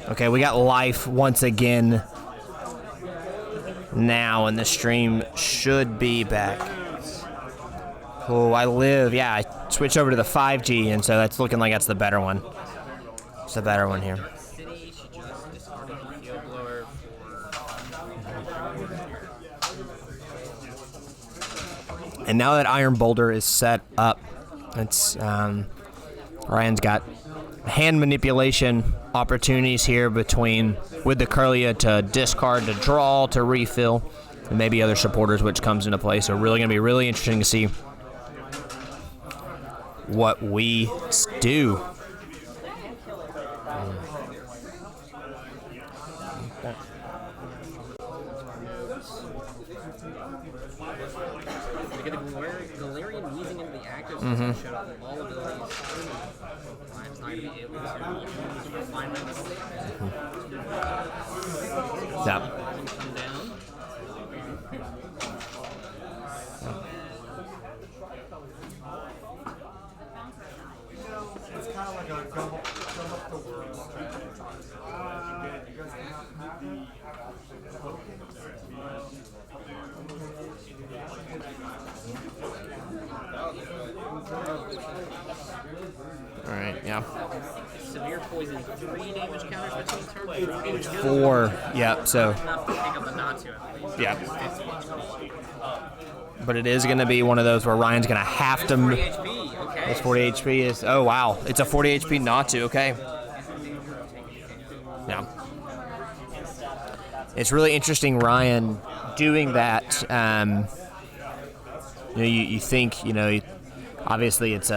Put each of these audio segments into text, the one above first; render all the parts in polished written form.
Okay, we got life once again now, and the stream should be back. Oh, I switched over to the 5G, and so that's looking like that's the better one. It's the better one here. And now that Iron Boulder is set up, it's Ryan's got hand manipulation opportunities here with the Kirlia to discard, to draw, to refill, and maybe other supporters, which comes into play. So really going to be really interesting to see what we do. Yeah. All right, yeah. Severe poison, 3 damage counters between turns. 4, yep, so. Yeah. But it is going to be one of those where Ryan's going to have to. 40 HP, okay. It's 40 HP is. Oh, wow. It's a 40 HP Natu, okay. Yeah. It's really interesting, Ryan, doing that. You think, obviously it's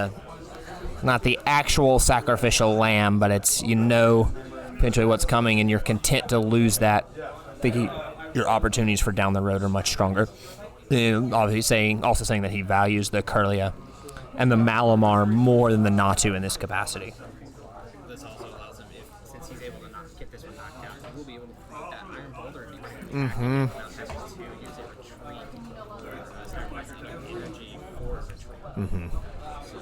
not the actual sacrificial lamb, but it's, potentially what's coming, and you're content to lose that. I think your opportunities for down the road are much stronger. Obviously also saying that he values the Kirlia and the Malamar more than the Natu in this capacity. This also allows him, since he's able to not get this one knocked out, he will be able to create that Iron Boulder Mm-hmm. without having to use a retreat, sacrificing energy for a retreat. Mm-hmm. So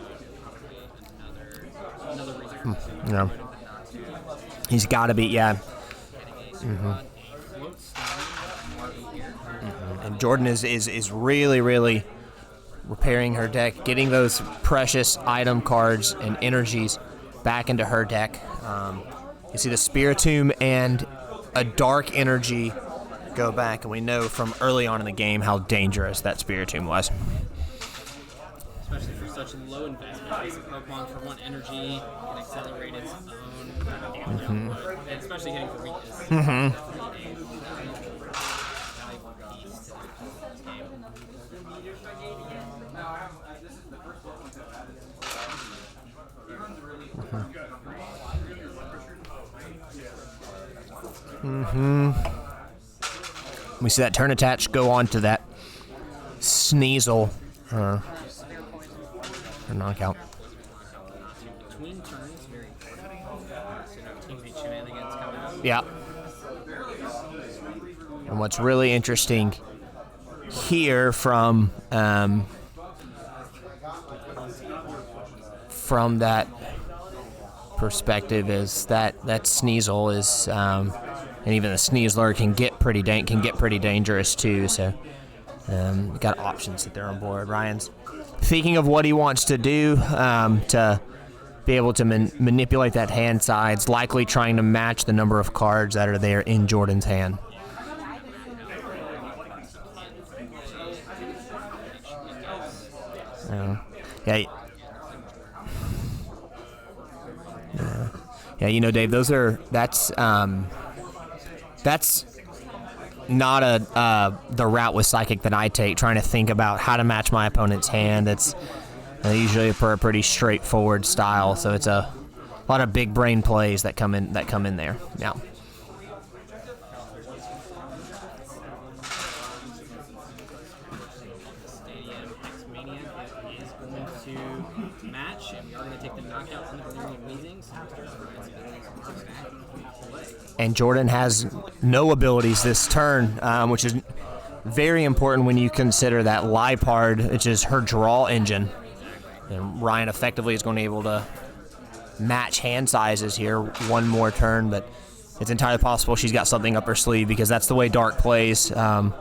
another reason Yeah. He's got to be, yeah. Mm-hmm. And Jordan is really, really repairing her deck, getting those precious item cards and energies back into her deck. You see the Spiritomb and a dark energy go back, and we know from early on in the game how dangerous that Spiritomb was. Especially for such low investment. Basic Pokemon for 1 energy can accelerate its own damage output, and especially hitting for weakness. Mm-hmm. Mm-hmm. We see that turn attach go on to that Sneasel. A knockout. Between turns, very important. So shenanigans coming up. Yeah. And what's really interesting here from that perspective is that Sneasel is, and even the Sneasler can get pretty dangerous too. So got options that they're on board. Ryan's thinking of what he wants to do to be able to manipulate that hand size, likely trying to match the number of cards that are there in Jordan's hand. Yeah, Dave, that's not the route with Psychic that I take, trying to think about how to match my opponent's hand. It's usually for a pretty straightforward style, so it's a lot of big brain plays that come in there. Yeah. And Jordan has no abilities this turn, which is very important when you consider that Lipard, which is her draw engine. And Ryan effectively is going to be able to match hand sizes here one more turn, but it's entirely possible she's got something up her sleeve, because that's the way Dark plays. A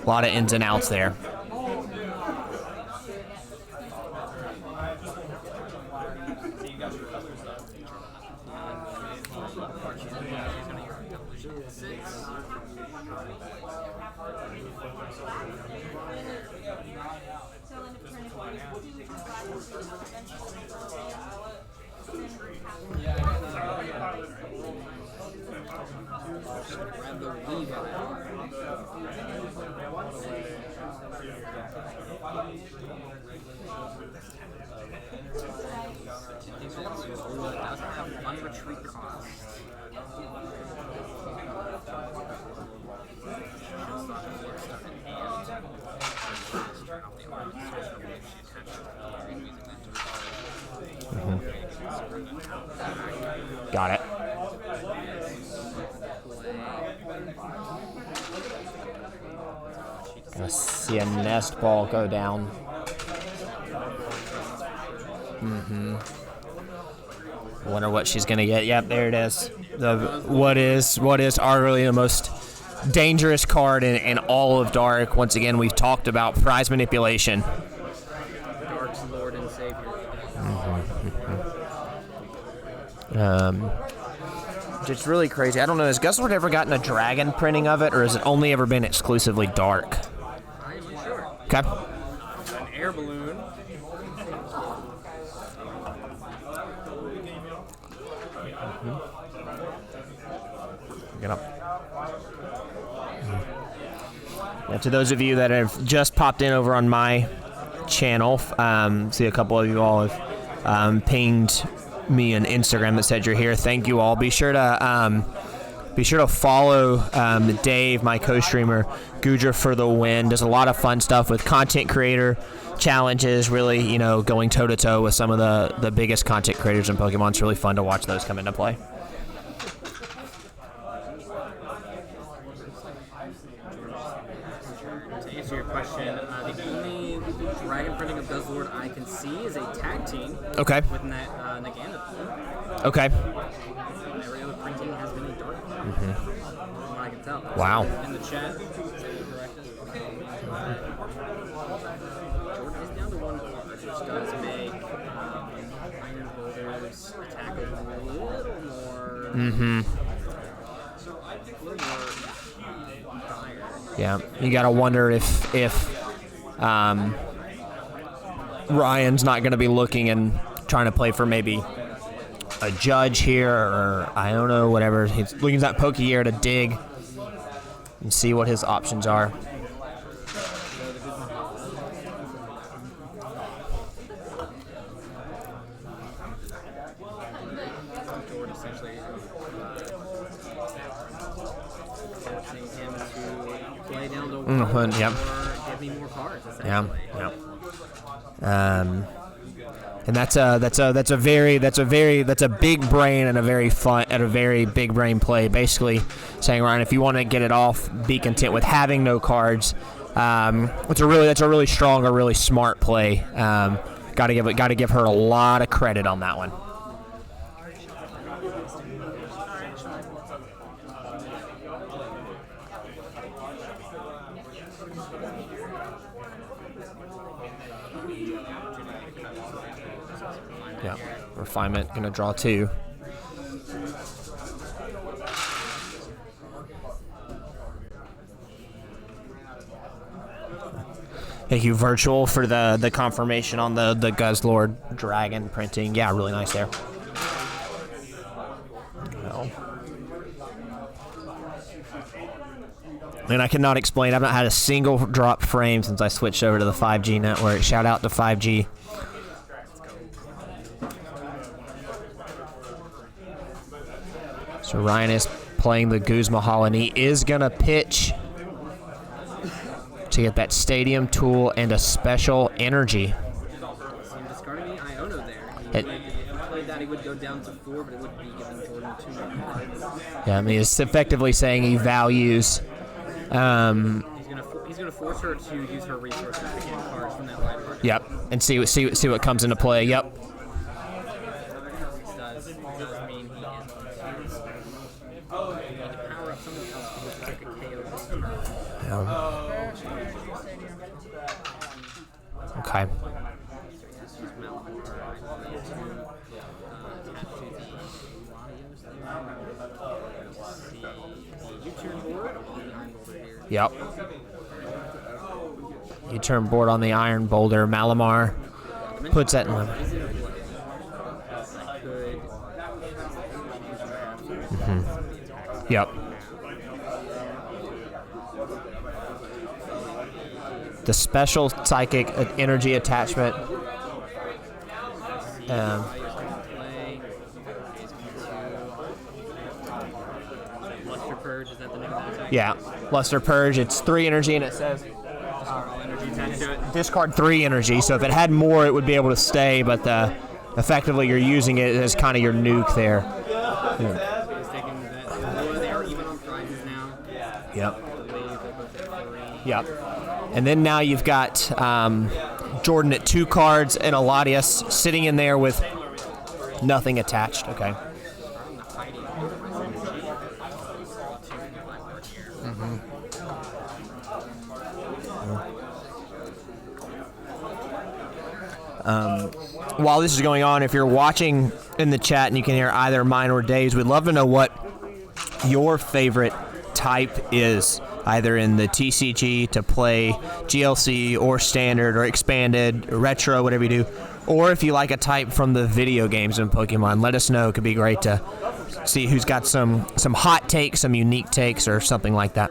lot of ins and outs there. Got it. Gonna see a nest ball go down. Wonder what she's gonna get. Yep, there it is. What is arguably the most dangerous card in all of Dark. Once again, we've talked about prize manipulation. Dark's Lord and Savior. It's really crazy. I don't know, has Guzzlord ever gotten a dragon printing of it, or has it only ever been exclusively Dark? I'm not sure. Okay. An air balloon. Get up. Yeah, to those of you that have just popped in over on my channel, see a couple of you all have pinged me on Instagram that said you're here. Thank you all. Be sure to follow Dave, my co-streamer, Gudra for the win. Does a lot of fun stuff with content creator challenges, really, you know, going toe-to-toe with some of the biggest content creators in Pokemon. It's really fun to watch those come into play. To answer your question, the only dragon printing of Guzzlord I can see is a tag team. Okay. With Naganda. Okay. Every other printing has been a Dark. From what I can tell. Wow. In the chat, Jordan is down to one card, which does make Iron Boulders attack a little more. Dire. Yeah, you gotta wonder if Ryan's not gonna be looking and trying to play for maybe a judge here, or I don't know, whatever. He's looking at that Pokegear to dig and see what his options are. Jordan essentially forcing him to play down to one Yep. or give me more cards, essentially. Yeah. And that's a big brain and a very big brain play. Basically saying, Ryan, if you want to get it off, be content with having no cards. That's a really strong, a really smart play. Got to give her a lot of credit on that one. Yeah, Refinement gonna draw two. Thank you, Virtual, for the confirmation on the Guzzlord dragon printing. Yeah, really nice there. Well. And I cannot explain, I've not had a single drop frame since I switched over to the 5G network. Shout out to 5G. So Ryan is playing the Guzma and he is going to pitch to get that stadium tool and a special energy. So discarding the Iono there. If he played that, he would go down to 4, but it would be giving Jordan 2 more cards. Yeah, I mean, it's effectively saying he values. He's gonna force her to use her resources to get cards from that library. Yep, and see what comes into play. Yep. Does mean he is. Okay. Yep. You turn board on the Iron Boulder. Malamar puts that in. Yep. The special psychic energy attachment. Luster Purge, is that the name of the attack? Yeah. Luster Purge. It's 3 energy, and it says Energy attached to it. discard 3 energy. So if it had more, it would be able to stay, but effectively you're using it as kind of your nuke there. It's taking that. Oh, they are even on prizes now. Yep. Yep. And then now you've got Jordan at 2 cards and Eladius sitting in there with nothing attached. Okay. While this is going on, if you're watching in the chat and you can hear either mine or Dave's, we'd love to know what your favorite type is, either in the TCG to play GLC or standard or expanded, or retro, whatever you do, or if you like a type from the video games in Pokemon. Let us know. It could be great to see who's got some hot takes, some unique takes, or something like that.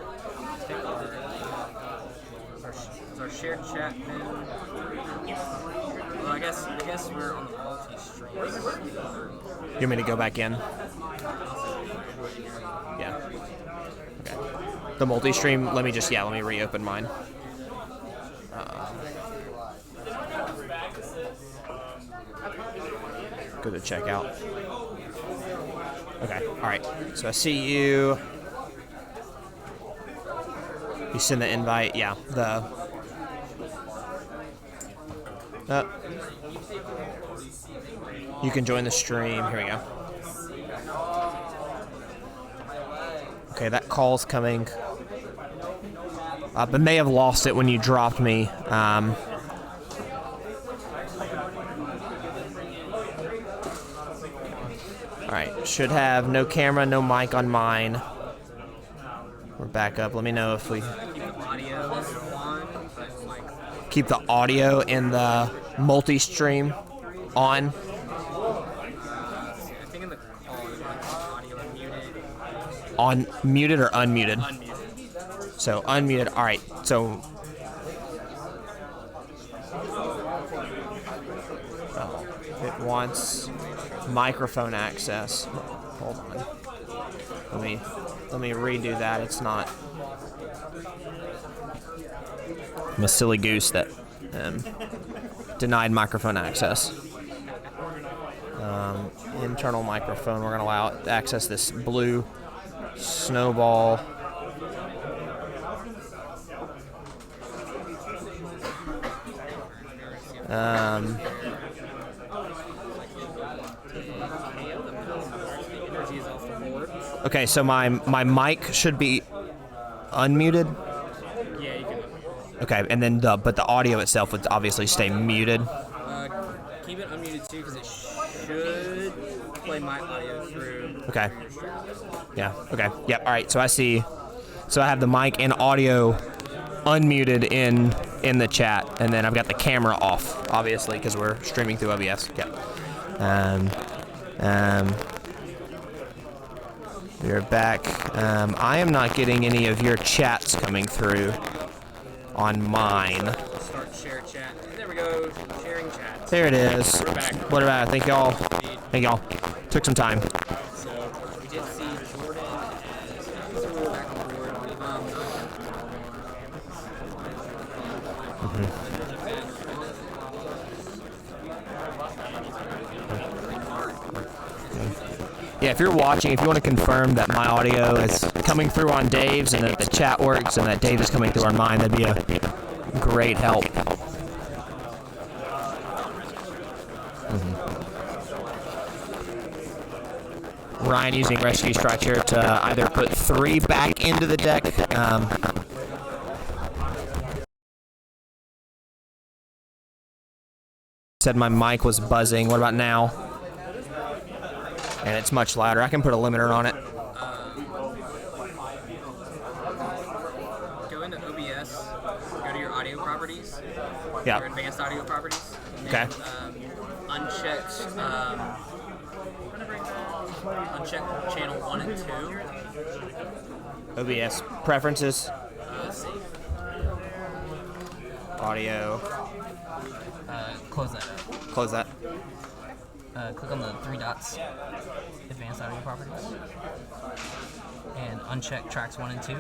Is our shared chat now? Well, I guess we're on the multi-stream. You want me to go back in? Yeah. Okay. The multi-stream, let me reopen mine. Go to checkout. Okay, alright. So I see you. You send the invite, yeah. You can join the stream. Here we go. Okay, that call's coming. But may have lost it when you dropped me. Alright, should have no camera, no mic on mine. We're back up. Let me know if we keep the audio in the multi-stream on. I think in the call is audio unmuted. On muted or unmuted? Unmuted. So unmuted. All right. So it wants microphone access. Hold on. Let me redo that. It's not. I'm a silly goose that denied microphone access. Internal microphone. We're going to allow it to access this blue snowball. Okay, so my mic should be unmuted. Yeah, you can. Okay, and then but the audio itself would obviously stay muted. Keep it unmuted too, because it should play my audio through. Okay. Yeah. Okay. Yep. All right. So I see. So I have the mic and audio unmuted in the chat, and then I've got the camera off, obviously, because we're streaming through OBS. Yep. We're back. I am not getting any of your chats coming through on mine. Start share chat. There we go. Sharing chat. There it is. We're back. What about it? Thank y'all. Thank y'all. Took some time. So we did see Jordan as we were back on board. Yeah, if you're watching, if you want to confirm that my audio is coming through on Dave's and that the chat works and that Dave is coming through on mine, that'd be a great help. Ryan using Rescue Strike here to either put 3 back into the deck said my mic was buzzing. What about now? And it's much louder. I can put a limiter on it. Go into OBS, go to your audio properties, Yeah. your advanced audio properties. Okay. And, uncheck channel 1 and 2. OBS preferences, Let's see. audio. Close that. Close that. Click on the 3 dots, advanced audio properties, and uncheck tracks 1 and 2.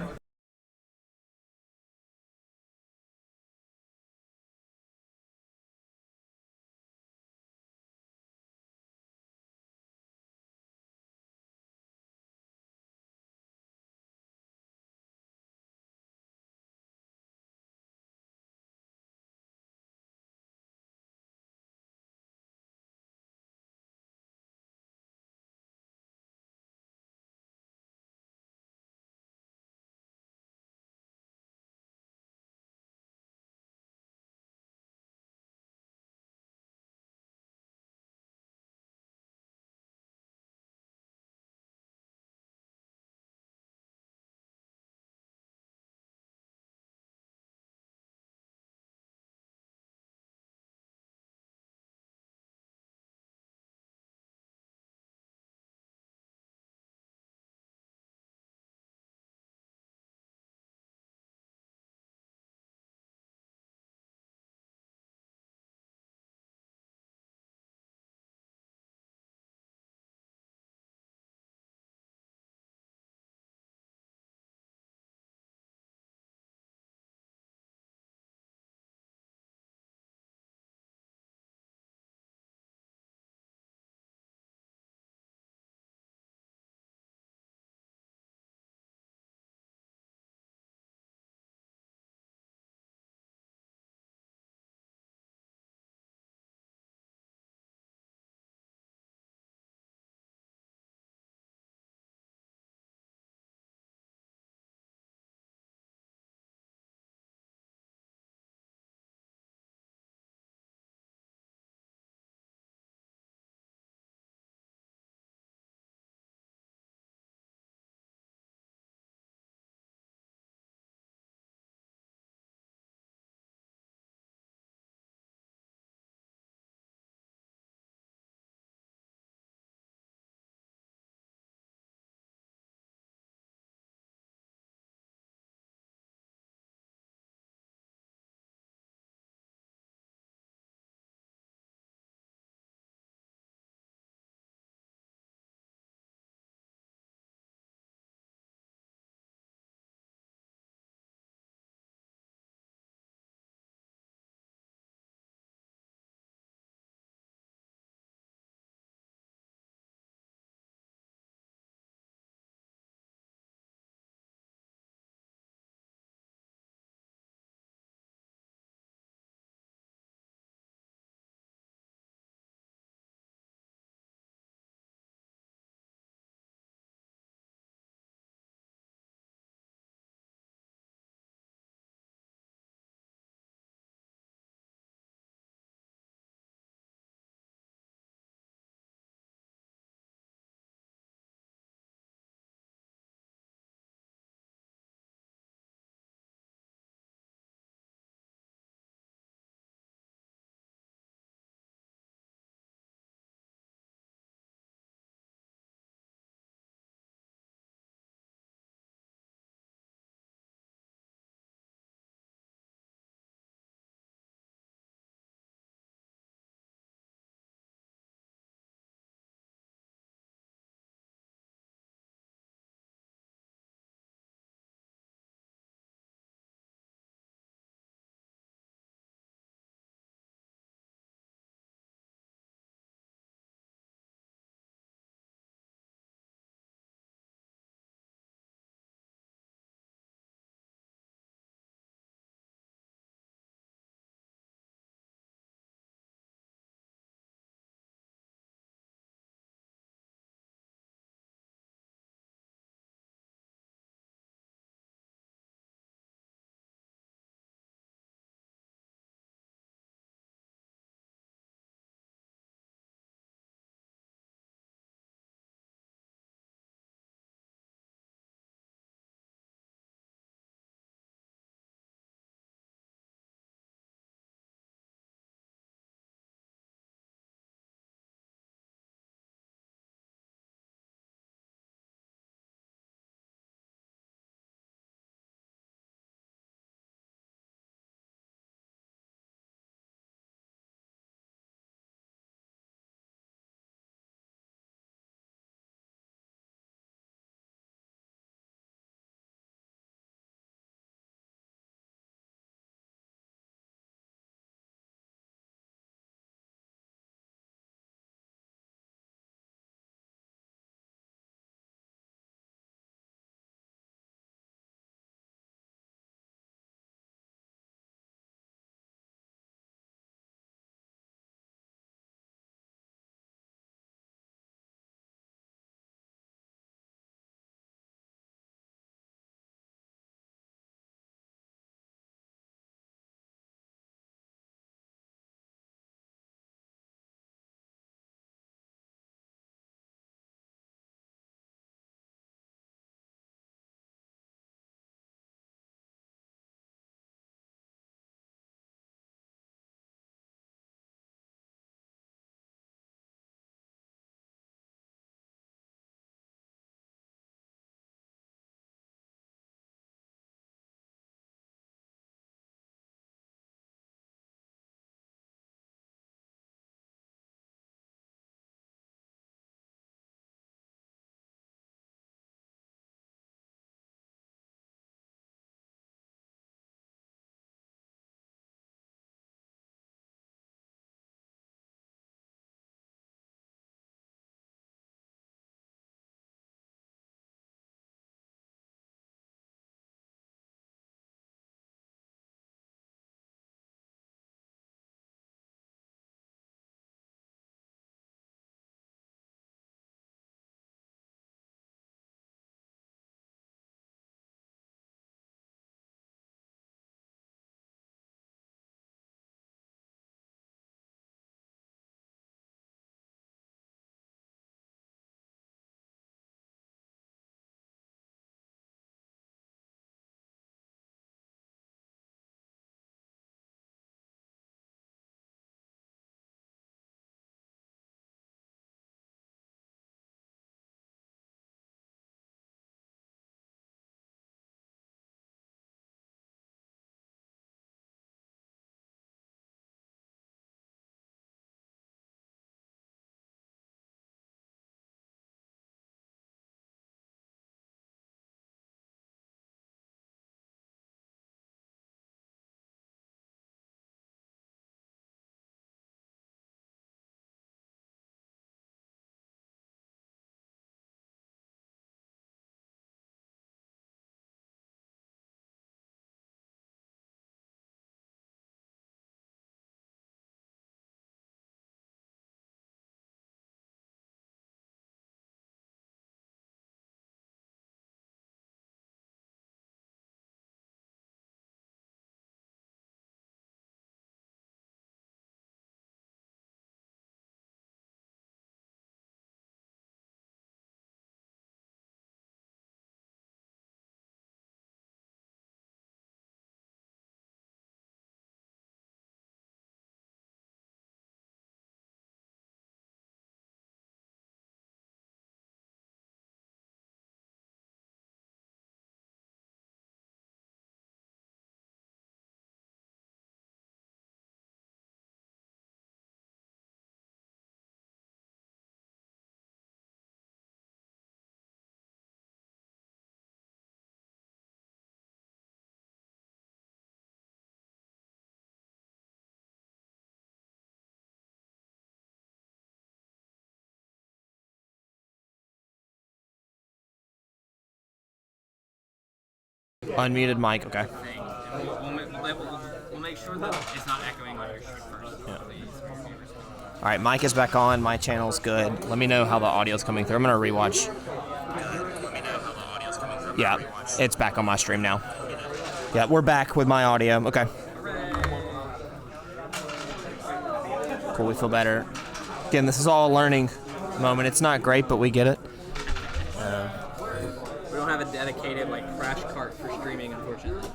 Unmuted mic, okay. thing. And we'll make sure that it's not echoing on your stream first. Yeah. Small viewers. All right, mic is back on. My channel's good. Let me know how the audio's coming through. I'm gonna rewatch. Yeah, it's back on my stream now. Yeah, we're back with my audio. Okay. Cool, we feel better. Again, this is all a learning moment. It's not great, but we get it. We don't have a dedicated crash cart for streaming, unfortunately.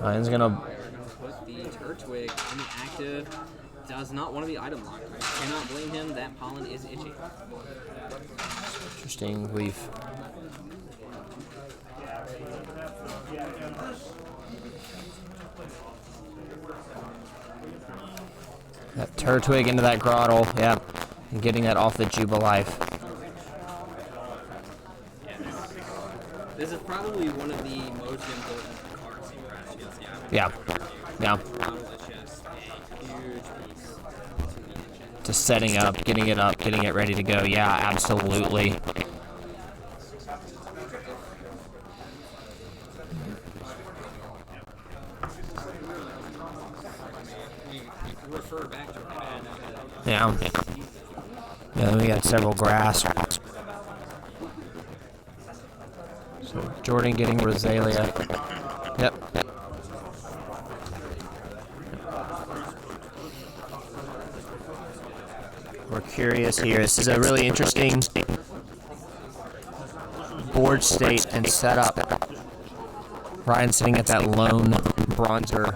Ryan's gonna Put the Turtwig in the active. Does not want to be item locked. I cannot blame him. That pollen is itchy. interesting. We've that Turtwig into that Grottle, yeah, and getting that off the Jubilife. This is probably one of the most important cards in Crash Deals. Yeah, yeah. Grottle is just a huge piece to the engine. To setting up, getting it ready to go. Yeah, absolutely. We refer back to it. Yeah. Yeah, we got several grass. So Jordan getting Rosalia. Yep. We're curious here. This is a really interesting board state and setup. Ryan sitting at that lone bronzer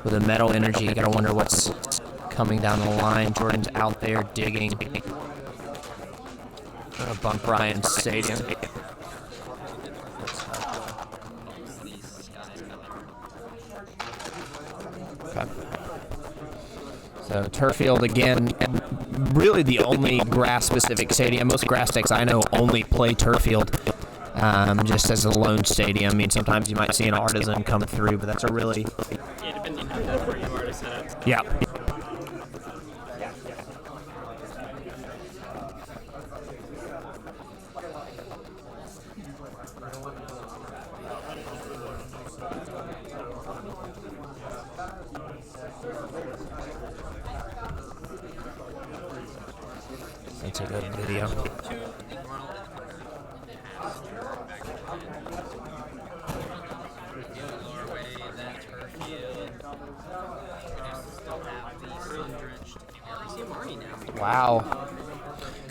with a metal energy. You gotta wonder what's coming down the line. Jordan's out there digging. Gonna bump Ryan's stadium. Okay. So Turffield again, really the only grass-specific stadium. Most grass decks I know only play Turffield, just as a lone stadium. I mean, sometimes you might see an Artisan come through, but that's a really... Yeah, depending on where you are to set up. Yeah. That's a good video. Wow.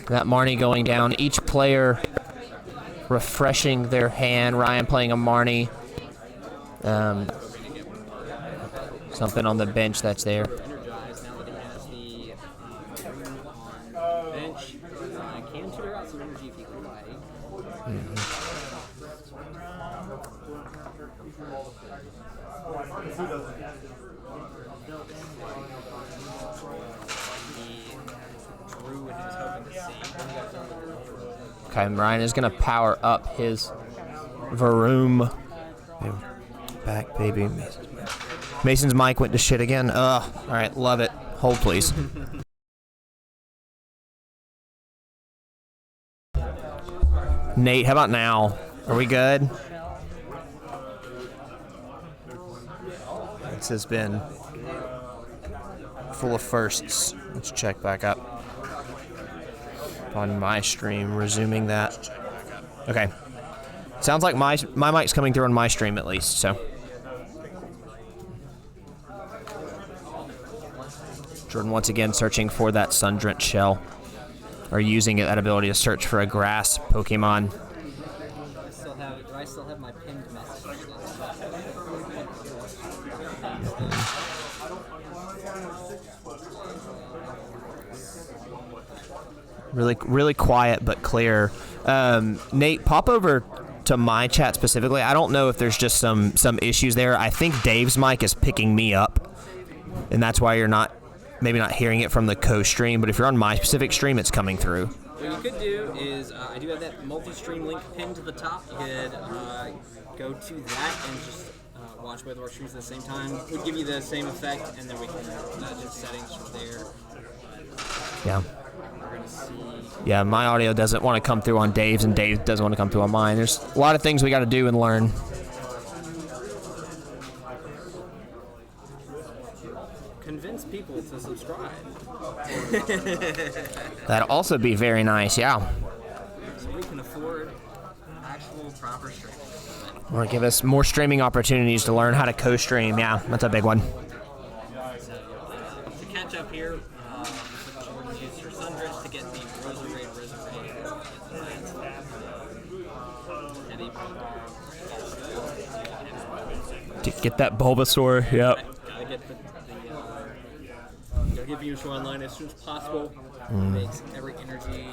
That Marnie going down. Each player refreshing their hand. Ryan playing a Marnie. Something on the bench that's there. Energized now that he has the room on bench. Can tutor out some energy if he can play. The Druid is hoping to see. Okay, Ryan is going to power up his Varoom. Back, baby. Mason's mic went to shit again. Ugh. All right, love it. Hold, please. Nate, how about now? Are we good? This has been full of firsts. Let's check back up on my stream, resuming that. Okay. Sounds like my mic's coming through on my stream at least, so. Jordan once again searching for that Sun-Drenched shell, or using that ability to search for a grass Pokemon. Do I still have my pinned message? Really quiet but clear. Nate, pop over to my chat specifically. I don't know if there's just some issues there. I think Dave's mic is picking me up, and that's why you're maybe not hearing it from the co-stream. But if you're on my specific stream, it's coming through. What you could do is, I do have that multi-stream link pinned to the top. You could go to that and just watch both of our streams at the same time. It would give you the same effect, and then we can do settings from there. Yeah. We're going to see Yeah, my audio doesn't want to come through on Dave's, and Dave doesn't want to come through on mine. There's a lot of things we got to do and learn. Convince people to subscribe. That'd also be very nice, yeah. So we can afford actual proper streaming. Or give us more streaming opportunities to learn how to co-stream. Yeah, that's a big one. To catch up here, Jordan used her Sundress to get the Roserade. To get that Bulbasaur, yep. Gotta get gotta get Venusaur online as soon as possible. Makes every energy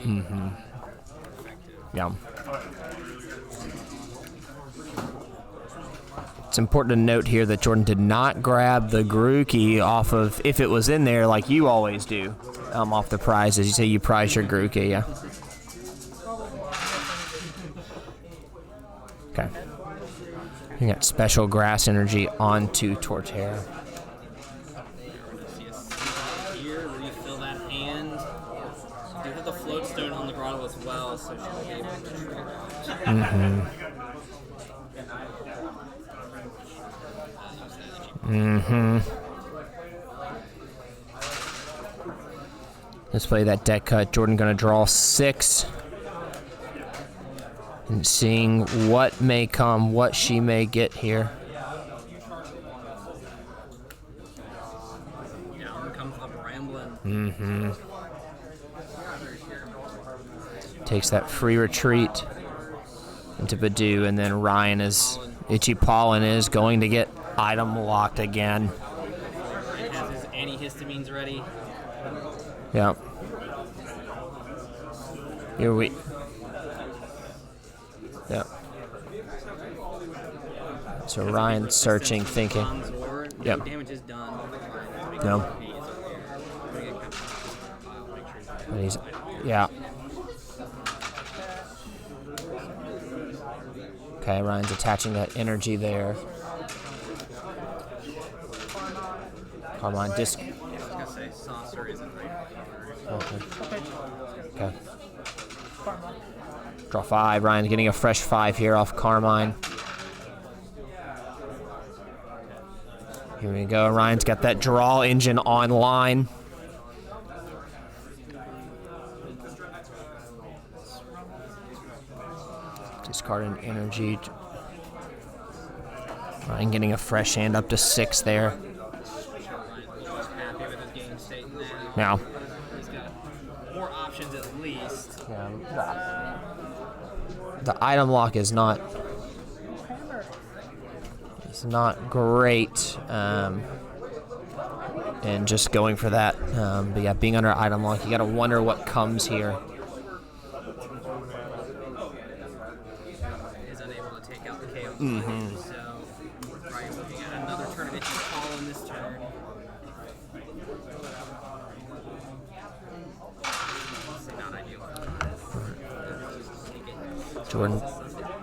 effective. Yeah. It's important to note here that Jordan did not grab the Grookey off of, if it was in there, like you always do, off the prizes. You say you prize your Grookey, yeah. Okay. You got special grass energy onto Torterra. Here, refill that hand. You have the float stone on the grotto as well, so she'll be able to trigger. Let's play that deck cut. Jordan gonna draw 6. And seeing what may come, what she may get here. Down comes the Ramblin'. Takes that free retreat into Badoo, and then Ryan is, Itchy Pollen is going to get item locked again. Ryan has his antihistamines ready. Yep. Here we. Yep. So Ryan's searching, thinking. Yep. Damage is done. No. But he's, yeah. Okay, Ryan's attaching that energy there. Carmine disc. I was gonna say saucer isn't right. Okay. Draw 5. Ryan's getting a fresh 5 here off Carmine. Here we go. Ryan's got that draw engine online. Discard an energy. Ryan getting a fresh hand up to 6 there. Happy with his game state now. Now. He's got more options at least. The item lock is not. It's not great. And just going for that. But yeah, being under item lock, you gotta wonder what comes here. Is unable to take out the KO. So, Ryan looking at another tournament call in this turn. Obviously not ideal.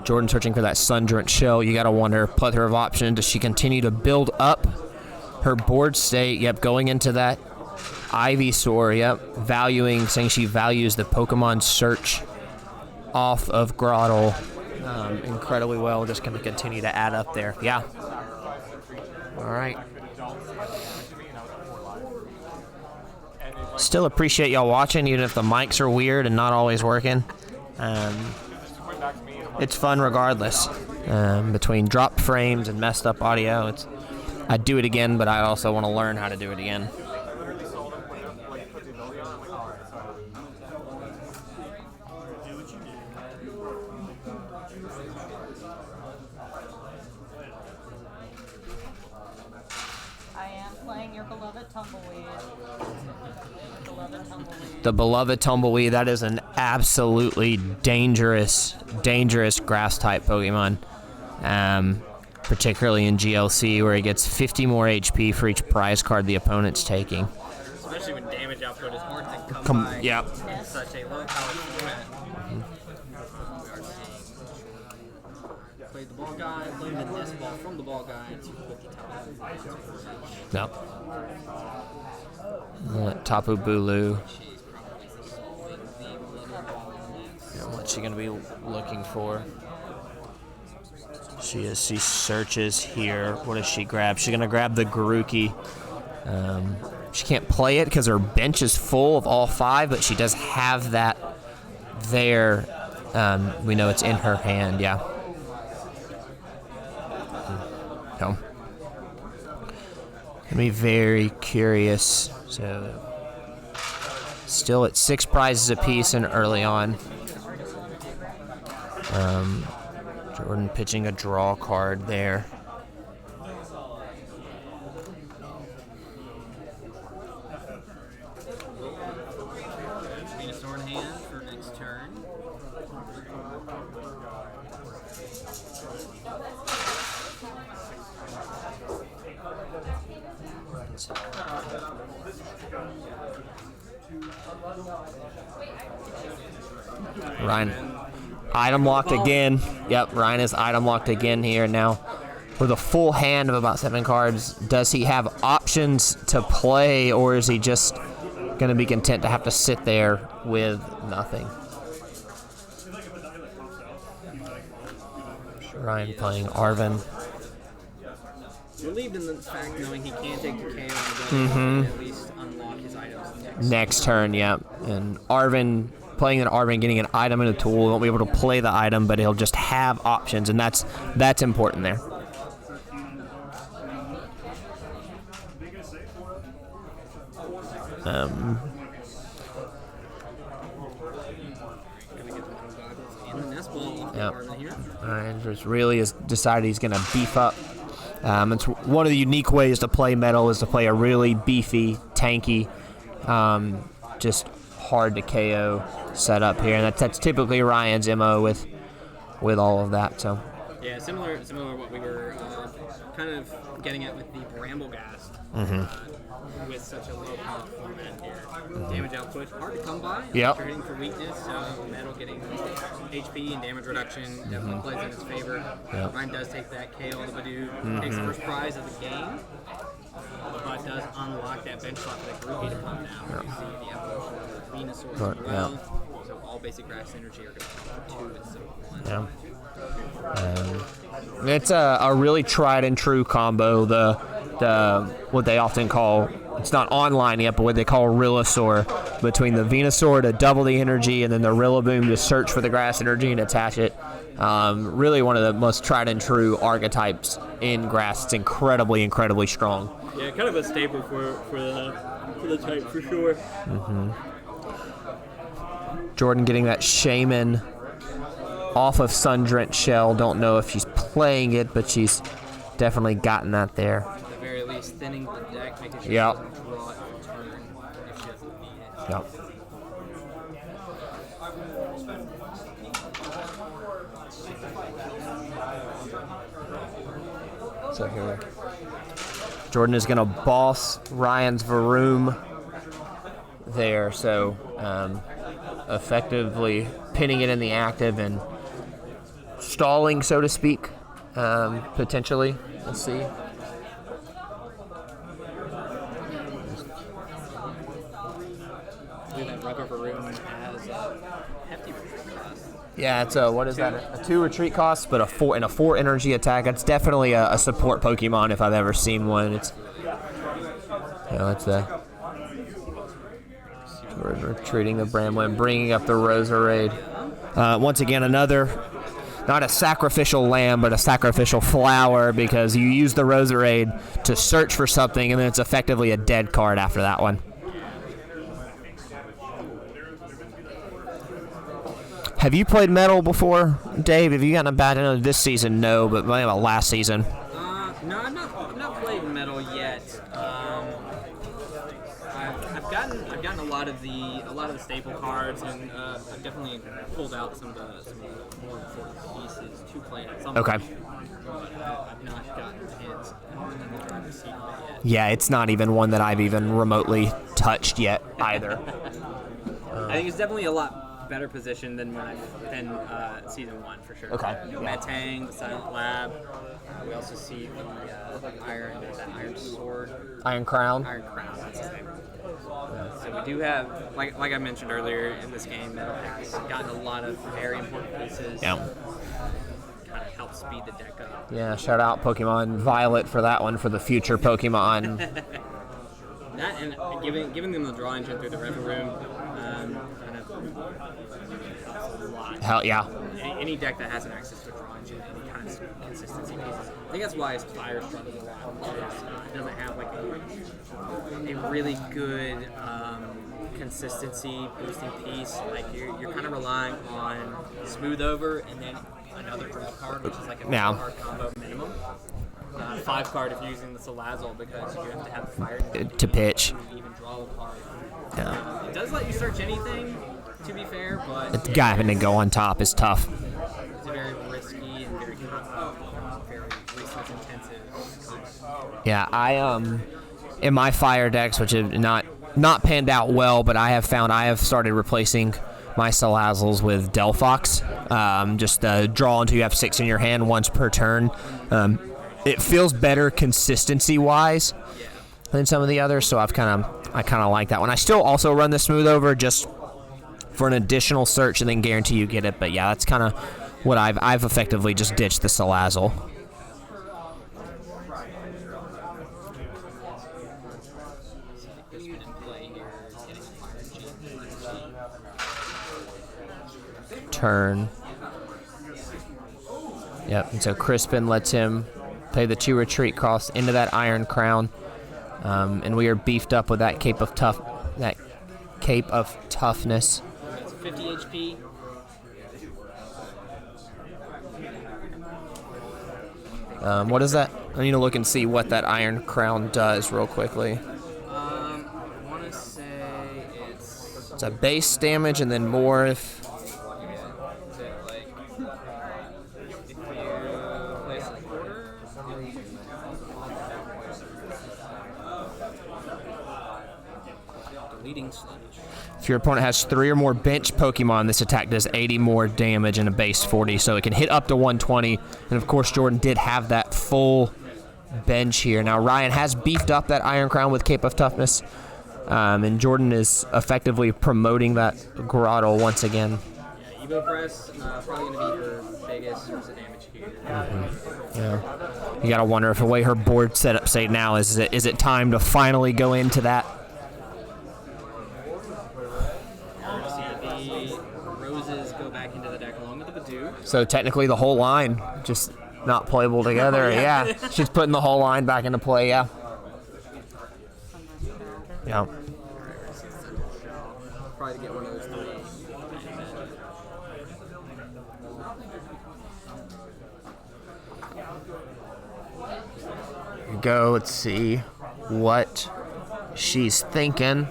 Jordan searching for that Sundrent shell. You gotta wonder, plethora of options. Does she continue to build up her board state? Yep, going into that Ivysaur. Yep, saying she values the Pokemon search off of Grottle incredibly well. Just gonna continue to add up there. Yeah. All right. Still appreciate y'all watching, even if the mics are weird and not always working. It's fun regardless. Between dropped frames and messed up audio, I'd do it again, but I also want to learn how to do it again. I am playing your beloved Tumbleweed. The beloved Tumbleweed, that is an absolutely dangerous grass type Pokemon. Particularly in GLC, where he gets 50 more HP for each prize card the opponent's taking. Especially when damage output is hard to come by Yeah. in such a low power format. We are seeing played the ball guy, played the disc ball from the ball guy to put the top. No. Tapu Bulu. She's probably solving the What's she going to be looking for? She searches here. What does she grab? She's going to grab the Garuki. She can't play it because her bench is full of all 5, but she does have that there. We know it's in her hand, yeah. So, gonna be very curious. So, still at 6 prizes apiece and early on. Jordan pitching a draw card there. Venusaur in hand for next turn. Ryan, item locked again. Yep, Ryan is item locked again here now. With a full hand of about 7 cards, does he have options to play, or is he just going to be content to have to sit there with nothing? Ryan playing Arvin. Relieved in the fact knowing he can't take the KO and at least unlock his items Next turn, yep. And Arvin, playing an Arvin, getting an item and a tool, won't be able to play the item, but he'll just have options, and that's important there. Yep. Ryan just really has decided he's going to beef up. It's one of the unique ways to play metal is to play a really beefy, tanky, just hard to KO setup here, and that's typically Ryan's MO with all of that. So yeah, similar to what we were kind of getting at with the Bramblegast. With such a low power format here. Damage output, hard to come by. Yep. You're hitting for weakness, metal getting HP and damage reduction definitely plays in his favor. Yep. Ryan does take that KO on the Badoo, takes the first prize of the game, but does unlock that bench slot for the Groupie to come now. You see the evolution of Venusaur as well. So all basic grass energy are going to come for 2 instead of 1. Yeah. It's a really tried and true combo. The what they often call, it's not online yet, but what they call Rillasaur, between the Venusaur to double the energy and then the Rillaboom to search for the grass energy and attach it. Really one of the most tried and true archetypes in grass. It's incredibly, incredibly strong. Yeah, kind of a staple for the type for sure. Jordan getting that Shaman off of Sun-Drenched Shell. Don't know if she's playing it, but she's definitely gotten that there. At the very least, thinning the deck, making sure Yep. she doesn't draw it for turn if she doesn't need it. Yep. So here, Jordan is going to boss Ryan's Varoom there, so effectively pinning it in the active and stalling, so to speak, potentially. Let's see. That rubber Varoom has a hefty retreat cost. Yeah, it's what is that? A 2 retreat cost, but a 4 energy attack. It's definitely a support Pokemon if I've ever seen one. It's it's we're retreating the Bramblin, bringing up the Roserade. Once again, another, not a sacrificial lamb, but a sacrificial flower, because you use the Roserade to search for something, and then it's effectively a dead card after that one. Have you played Metal before, Dave? Have you gotten a bad? I know this season, no, but maybe about last season. No, I've not played Metal yet. I've gotten a lot of the staple cards, and I've definitely pulled out some of the more important pieces to play at some Okay. point. But I've not gotten hands in the driver's seat of it yet. Yeah, it's not even one that I've even remotely touched yet either. I think it's definitely a lot better position than season 1 for sure. Okay. Metang, the Silent Lab. We also see the iron sword. Iron Crown. Iron Crown, that's his name. So we do have, like I mentioned earlier in this game, Metal has gotten a lot of very important pieces. Yeah. Kind of help speed the deck up. Yeah, shout out Pokemon Violet for that one for the future Pokemon. That and giving them the draw engine through the River Room kind of helps a lot. Hell yeah. Any deck that has an access to a draw engine, any kind of consistency pieces. I think that's why Fire struggles a lot. It doesn't have like a really good consistency boosting piece. Like you're kind of relying on Smooth Over and then another draw card, which is like a 4-card combo minimum. 5-card if you're using the Salazzle because you have to have Fire to pitch. To even draw a card. Yeah. It does let you search anything, to be fair, but The guy having to go on top is tough. it's a very risky and very resource intensive. Yeah, I in my fire decks, which have not panned out well, but I have started replacing my Salazzles with Delphox. Just draw until you have 6 in your hand once per turn. It feels better consistency-wise than some of the others, so I kind of like that one. I still also run the Smooth Over just for an additional search and then guarantee you get it. But yeah, that's kind of what I've effectively just ditched the Salazzle. Turn. Yep, and so Crispin lets him play the 2 retreat costs into that Iron Crown, and we are beefed up with that Cape of Toughness. It's 50 HP. What is that? I need to look and see what that Iron Crown does real quickly. I want to say it's a base damage and then more if... Is it like if you place a quarter? Deleting Sludge. If your opponent has 3 or more bench Pokemon, this attack does 80 more damage and a base 40, so it can hit up to 120. And of course, Jordan did have that full bench here. Now, Ryan has beefed up that Iron Crown with Cape of Toughness, and Jordan is effectively promoting that Grottle once again. Yeah, Evo Press probably going to be her biggest source of damage here. Yeah, you gotta wonder if the way her board setup say now is it time to finally go into that. So technically the whole line just not playable together. Yeah, she's putting the whole line back into play. Yeah. Yeah. Probably to get one of those 3. Go. Let's see what she's thinking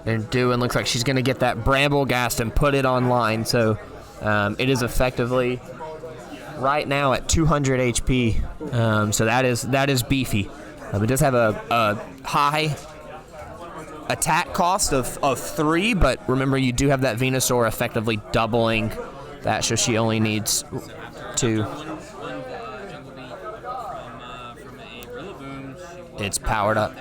and doing. Looks like she's gonna get that Bramblegast and put it online. So. It is effectively right now at 200 HP, so that is beefy. It does have a high attack cost of 3, but remember you do have that Venusaur effectively doubling that, so she only needs 2. It's powered up.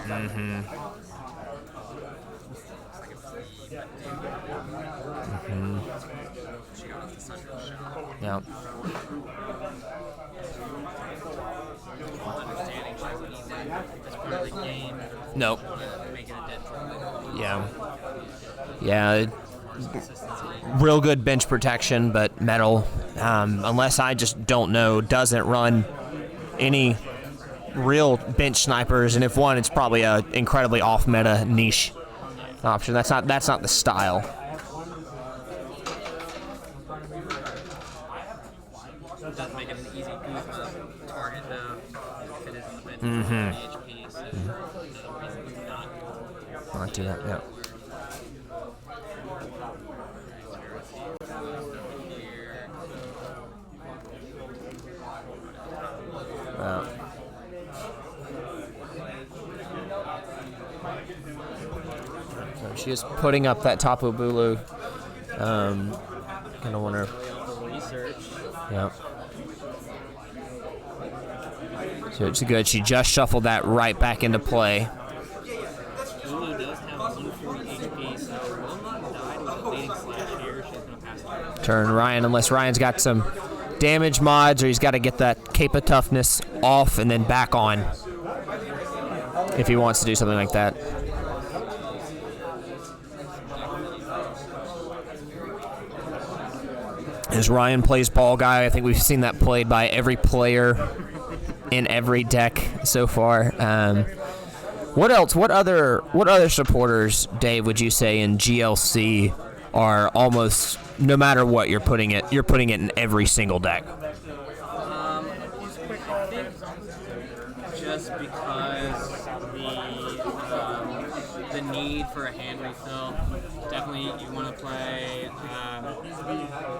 Mm-hmm. Yeah. Nope. Yeah. Yeah. Real good bench protection, but Metal, unless I just don't know, doesn't run any real bench snipers, and if one, it's probably a incredibly off-meta niche option. That's not the style. It does make it an easy Guzma target though. If it is on the bench for HP, so no reason to not do that. Yeah. So she is putting up that Tapu Bulu. Kind of wonder. research. Yeah. So it's good. She just shuffled that right back into play. Lulu does have 140 HP, so will not die to a leading slash here. She's going to pass it. Turn Ryan, unless Ryan's got some damage mods or he's got to get that Cape of Toughness off and then back on if he wants to do something like that. As Ryan plays ball guy, I think we've seen that played by every player in every deck so far. What else? What other supporters, Dave, would you say in GLC are almost no matter what you're putting it in every single deck? Just because the need for a hand refill. Definitely, you want to play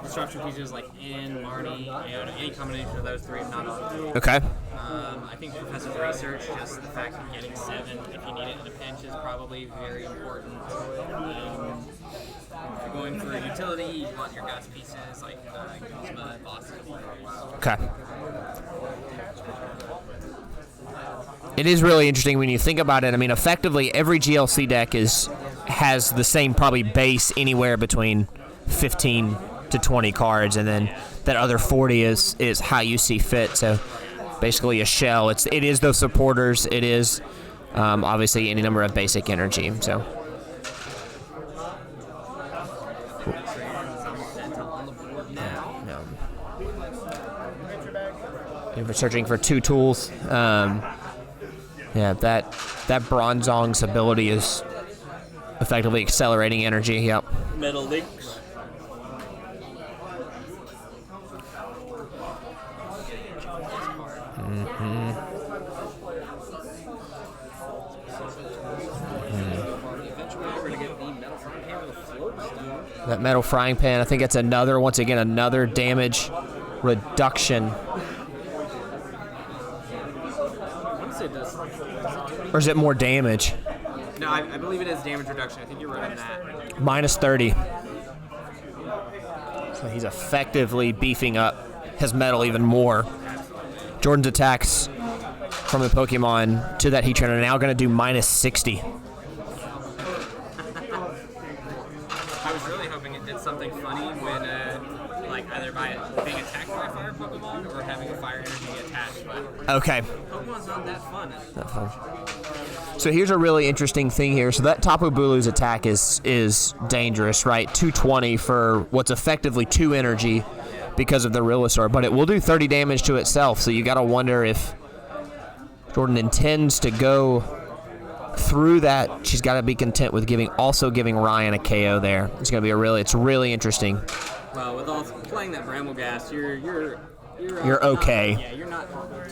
disruption pieces like In, Marnie, Iota, any combination of those three, if not all. Okay. I think Professor's Research, just the fact of getting 7 if you need it in a pinch is probably very important. If you're going for utility, you want your guts pieces like Guzma, Boston. Okay. It is really interesting when you think about it. I mean, effectively, every GLC deck has the same probably base anywhere between 15 to 20 cards, and then that other 40 is how you see fit. So basically a shell. It is those supporters. It is obviously any number of basic energy. So. If we're searching for 2 tools, yeah, that Bronzong's ability is effectively accelerating energy. Yep. Metal links. That metal frying pan, I think it's another damage reduction. Or is it more damage? No, I believe it is damage reduction. I think you're right on that. Minus 30. So he's effectively beefing up his metal even more. Jordan's attacks from the Pokemon to that Heatran are now going to do minus 60. I was really hoping it did something funny when, either by being attacked by a fire Pokemon or having a fire energy attached. But okay. Pokemon's not that fun. So here's a really interesting thing here. So that Tapu Bulu's attack is dangerous, right? 220 for what's effectively 2 energy because of the Rillasaur, but it will do 30 damage to itself. So you got to wonder if Jordan intends to go through that. She's got to be content with giving Ryan a KO there. It's going to be it's really interesting. Well, with all playing that Bramble Gas, you're okay. Yeah, you're not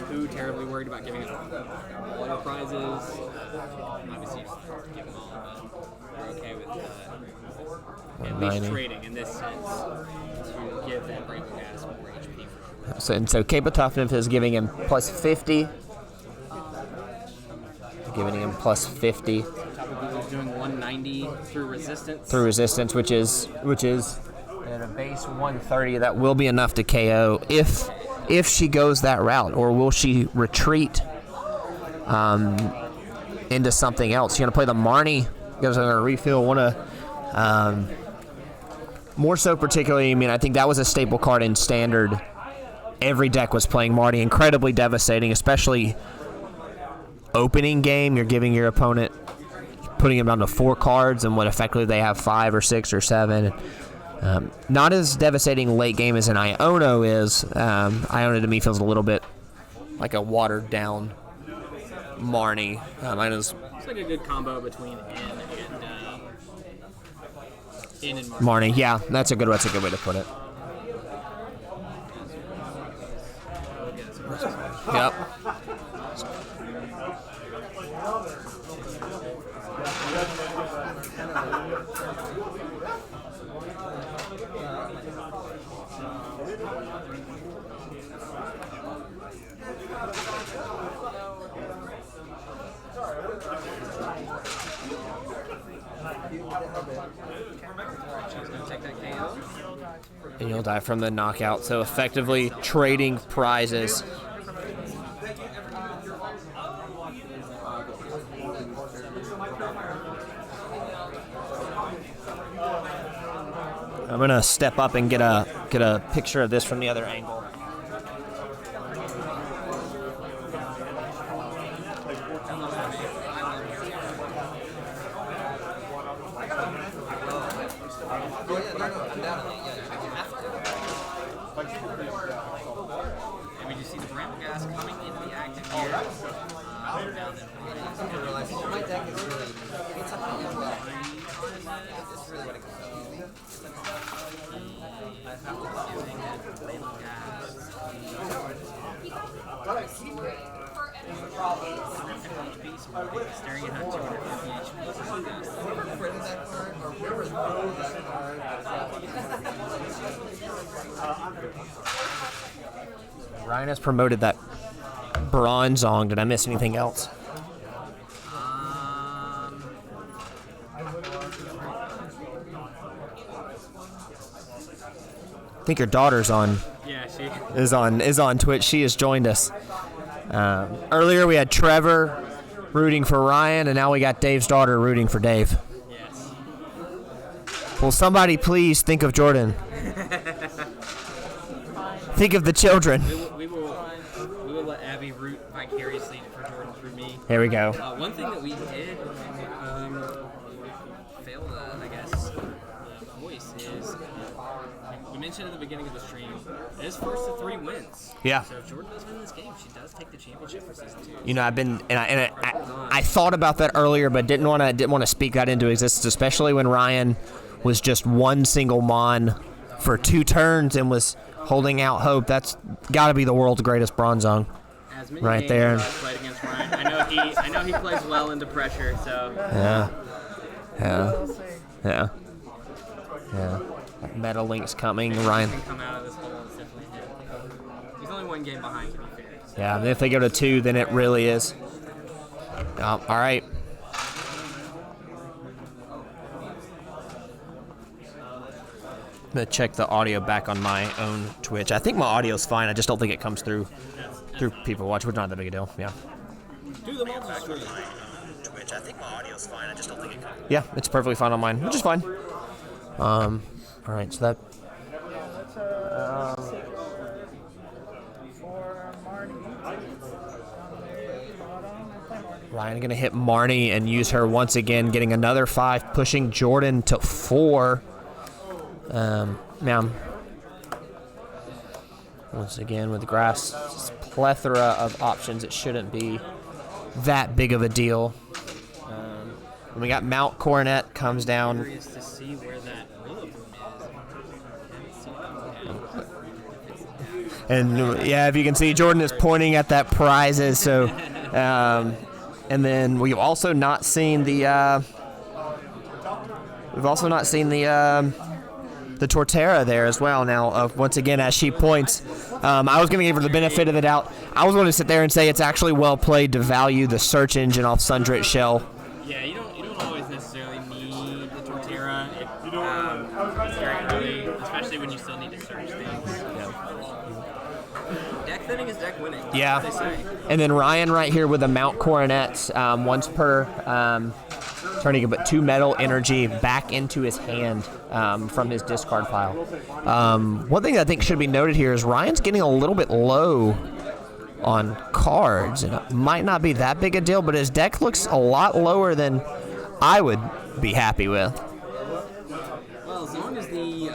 too terribly worried about giving up all your prizes. Obviously, you just give them all, but you're okay with at least trading in this sense to give that Bramble Gas more HP for sure. So Cape of Toughness is giving him plus 50. Giving him plus 50. Tapu Bulu's doing 190 through resistance. Which is at a base 130. That will be enough to KO if she goes that route, or will she retreat into something else? She's gonna play the Marnie. Goes on a refill. More so particularly. I mean, I think that was a staple card in Standard. Every deck was playing Marnie. Incredibly devastating, especially opening game. You're giving your opponent, putting him down to 4 cards, and what effectively they have 5 or 6 or 7. Not as devastating late game as an Iono is. Iono to me feels a little bit like a watered down Marnie. It's like a good combo between In and Marnie. Yeah, that's a good way to put it. Yep. And you'll die from the knockout. So effectively trading prizes. I'm gonna step up and get a picture of this from the other angle. And we just see the ramp gas coming into the active here. Down in My deck is really, it's something as well. It's really what it comes down to. I have to using that label gas. Staring at that 250 HP. Printing that card, or whoever is printing that card. Ryan has promoted that Bronzong. Did I miss anything else? I think your daughter's on. Yeah, she is on Twitch. She has joined us. Earlier we had Trevor rooting for Ryan, and now we got Dave's daughter rooting for Dave. Yes. Will somebody please think of Jordan? Think of the children. We will let Abby root vicariously for Jordan through me. Here we go. One thing that we did fail, I guess, voice is we mentioned at the beginning of the stream. It is first of 3 wins. Yeah. So if Jordan does win this game, she does take the championship for season 2. You know, I've been and I thought about that earlier, but didn't want to speak that into existence, especially when Ryan was just one single mon for 2 turns and was holding out hope. That's got to be the world's greatest Bronzong. As many Right games there. as I've played against Ryan. I know he plays well into pressure. So Yeah. That Meta Link's coming, Ryan. can come out of this hole is definitely him. He's only 1 game behind, to be fair. So. Yeah, if they go to 2, then it really is. All right. I'm going to check the audio back on my own Twitch. I think my audio's fine. I just don't think it comes through people watch, which is not that big a deal. Yeah. Do the multi-stream. Twitch. I think my audio's fine. I just don't think it comes. Yeah, it's perfectly fine on mine, which is fine. All right, so that. Ryan going to hit Marnie and use her once again, getting another 5, pushing Jordan to 4. Now, once again with the grass, just plethora of options. It shouldn't be that big of a deal. When we got Mount Coronet comes down. Curious to see where that willow is. And yeah, if you can see, Jordan is pointing at that prizes. So, and then we've also not seen the Torterra there as well. Now, once again, as she points, I was going to give her the benefit of the doubt. I was going to sit there and say it's actually well played to value the search engine off Sundrit Shell. Yeah, you don't always necessarily need the Torterra. It's very early, especially when you still need to search things. Deck thinning is deck winning. Yeah. That's what they say. And then Ryan right here with a Mount Coronet, once per turning to put 2 metal energy back into his hand from his discard pile. One thing that I think should be noted here is Ryan's getting a little bit low on cards. And it might not be that big a deal, but his deck looks a lot lower than I would be happy with. Well, as long as the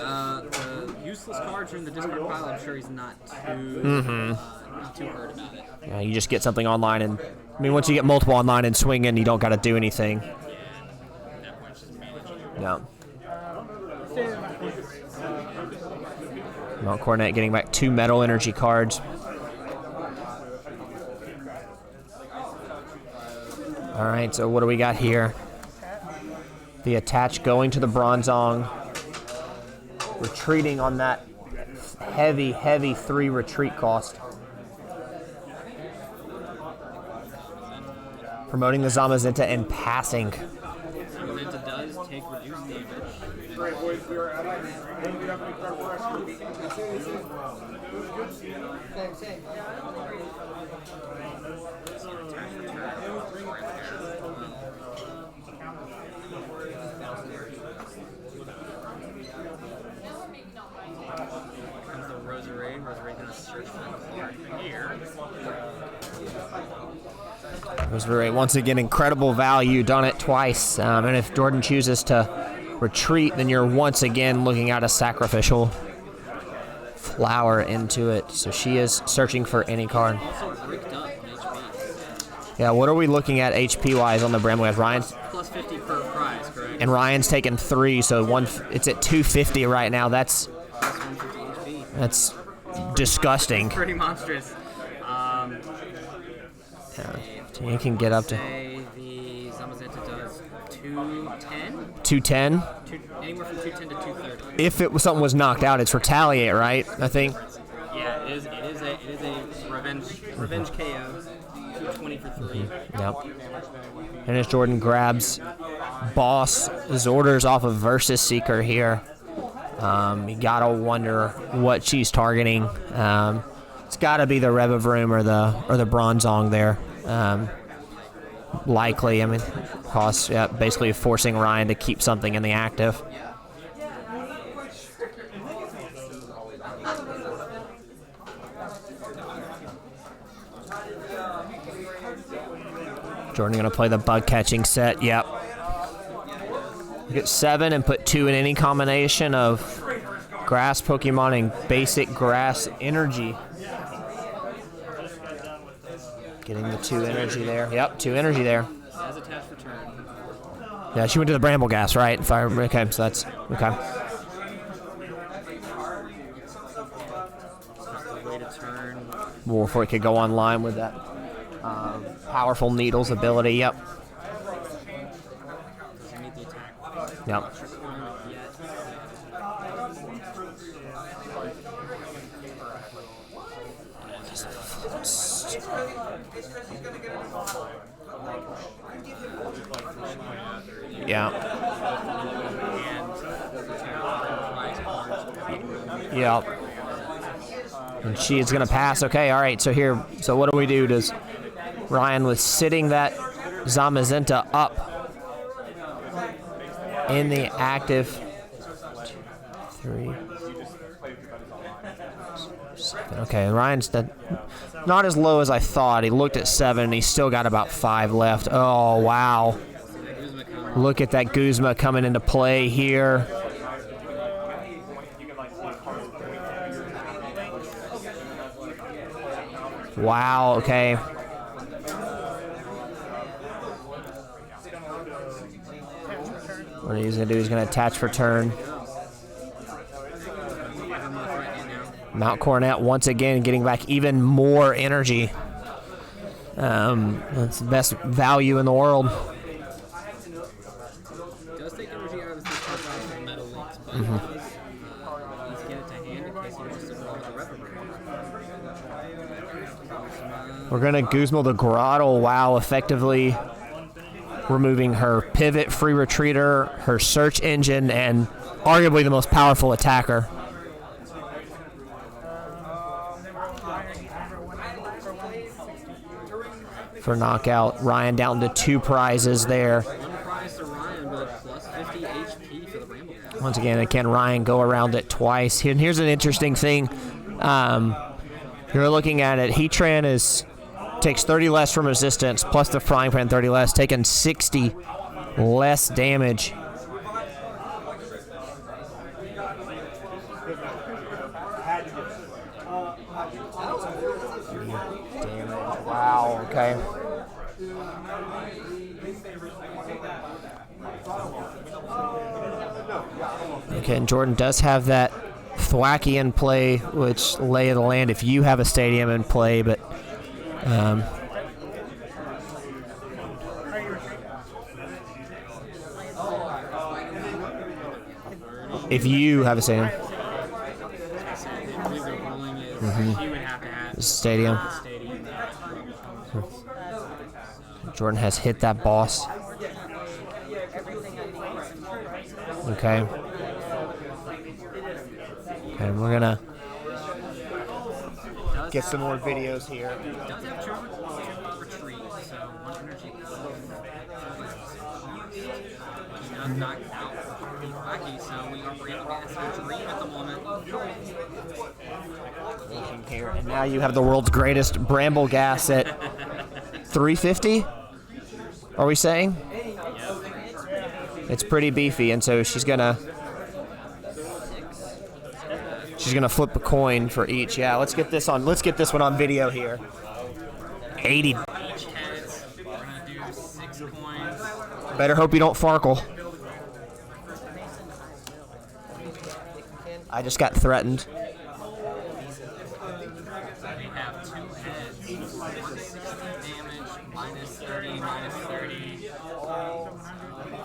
useless cards are in the discard pile, I'm sure he's not too hurt about it. Yeah, you just get something online, and I mean, once you get multiple online and swing in, you don't got to do anything. Yeah, at that point, it's just managing. Yeah. Mount Coronet getting back 2 metal energy cards. All right, so what do we got here? The attach going to the Bronzong. Retreating on that heavy 3 retreat cost. Promoting the Zamazenta and passing. Zamazenta does take reduced damage. Comes the Rosary. Rosary gonna search for a card here. Rosary, once again, incredible value, done it twice. And if Jordan chooses to retreat, then you're once again looking at a sacrificial flower into it. So she is searching for any card. Also bricked up on HP. Yeah, what are we looking at HP-wise on the Bramble? Ryan's Plus 50 per prize, correct? and Ryan's taken 3, so it's at 250 right now. That's Plus 150 HP. that's disgusting. Pretty monstrous. So you can get up to Say the Zamazenta does 210? 210. Anywhere from 210 to 230. If something was knocked out, it's retaliate, right? I think. Yeah, it is a revenge KO. 220 for 3. Yep. And as Jordan grabs Boss, his orders off of Versus Seeker here, you gotta wonder what she's targeting. It's gotta be the Rev of Room or the Bronzong there. Likely, I mean, costs basically forcing Ryan to keep something in the active. Jordan gonna play the bug catching set. Yep. Get 7 and put 2 in any combination of grass Pokemon and basic grass energy. Getting the 2 energy there. Yep, 2 energy there. As attached for turn. Yeah, she went to the Bramble Gas, right? Okay, so that's okay. Way to turn. More before it could go online with that powerful needles ability. Yep. Doesn't meet the attack. Yep. Yeah. Yep. And she is going to pass. Okay, all right. So what do we do? Does Ryan was sitting that Zamazenta up in the active 3. Okay, Ryan's not as low as I thought. He looked at 7, and he's still got about 5 left. Oh, wow. Look at that Guzma coming into play here. Wow, okay. What he's going to do, he's going to attach for turn. Mount Coronet once again getting back even more energy. That's the best value in the world. Does take energy out of this metal links, but let's get it to hand in case he wants to roll with the Reverend. We're going to Guzma the Grotto. Wow, effectively removing her pivot, free retreater, her search engine, and arguably the most powerful attacker. For knockout, Ryan down to 2 prizes there. 1 prize to Ryan, but plus 50 HP for the Ramble. Once again, can Ryan go around it twice? And here's an interesting thing. You're looking at it. Heatran takes 30 less from resistance, plus the Frying Pan 30 less, taking 60 less damage. Wow, okay. Okay, and Jordan does have that Thwacky in play, which lay of the land if you have a stadium in play, but if you have a stadium. Stadium. Jordan has hit that boss. Okay. And we're gonna get some more videos here. Does have 2 retreat, so 1 energy. He does knock out. beef wacky, so we are Bramble Gas and Dream at the moment. Looking here, and now you have the world's greatest Bramble Gas at 350. Are we saying? It's pretty beefy, and so she's gonna flip a coin for each. Yeah, let's get this one on video here. 80. Each heads, we're gonna do 6 coins. Better hope you don't farkle. I just got threatened. We have 2 heads, 160 damage, minus 30, minus 30.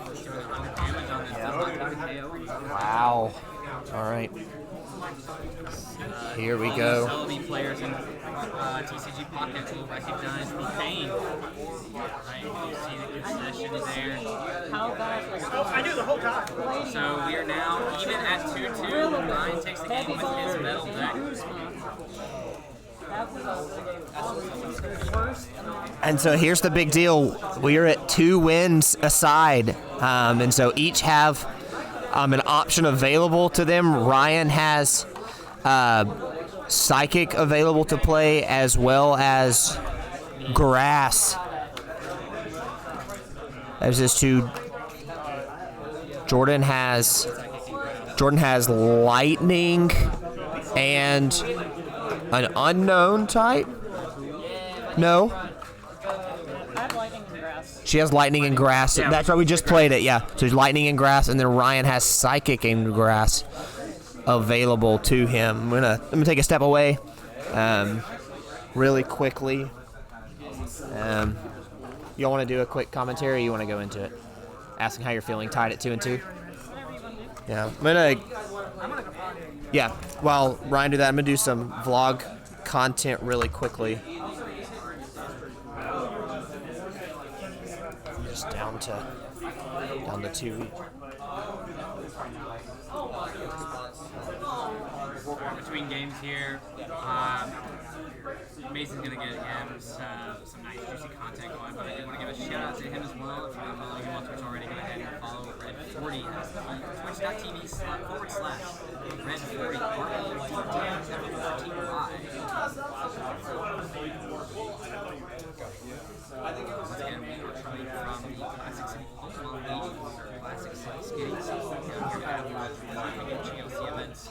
Just doing 100 damage on this. Does not do KO. Wow. All right. Here we go. Celebi players in TCG Pocket will recognize the pain. Right, you see the concession is there. How bad was that? I knew the whole time. So we are now even at 2-2. Ryan takes the game with his metal deck. That was the worst. And so here's the big deal. We are at 2 wins aside. And so each have an option available to them. Ryan has Psychic available to play, as well as Grass. There's this 2. Jordan has Lightning and an unknown type. No. I have lightning and grass. She has Lightning and Grass. That's right, we just played it, yeah. So there's Lightning and Grass, and then Ryan has Psychic and Grass available to him. I'm gonna take a step away really quickly. You want to do a quick commentary, or you want to go into it? Asking how you're feeling, tied at 2-2? Yeah, I'm gonna yeah, while Ryan do that, I'm gonna do some vlog content really quickly. Just down to 2. Between games here, Mason's going to get him some nice juicy content going, but I do want to give a shout out to him as well. If you're not following him on Twitch already, go ahead and follow Red40 at twitch.tv/Red40 Once again, we are coming from the Classic City Pokemon League, Classic City Skates. Down here at GLC events.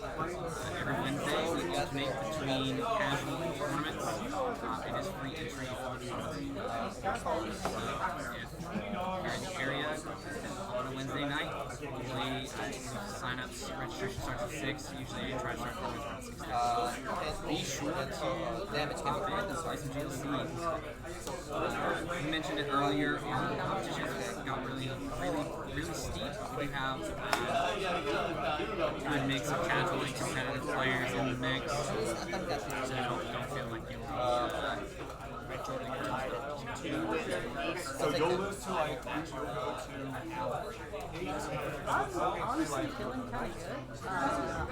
Every Wednesday, we alternate between casual tournaments. It is free entry for the tournament. If you're in the area on a Wednesday night, usually sign-ups, registration starts at 6. Usually you try to start tournaments around 6:30. Be sure to pop in and play some GLCs. We mentioned it earlier, our competitions got really steep. We have a good mix of casual and competitive players in the mix, so don't feel like you'll So you'll lose to like I'm honestly feeling kind of good. I'm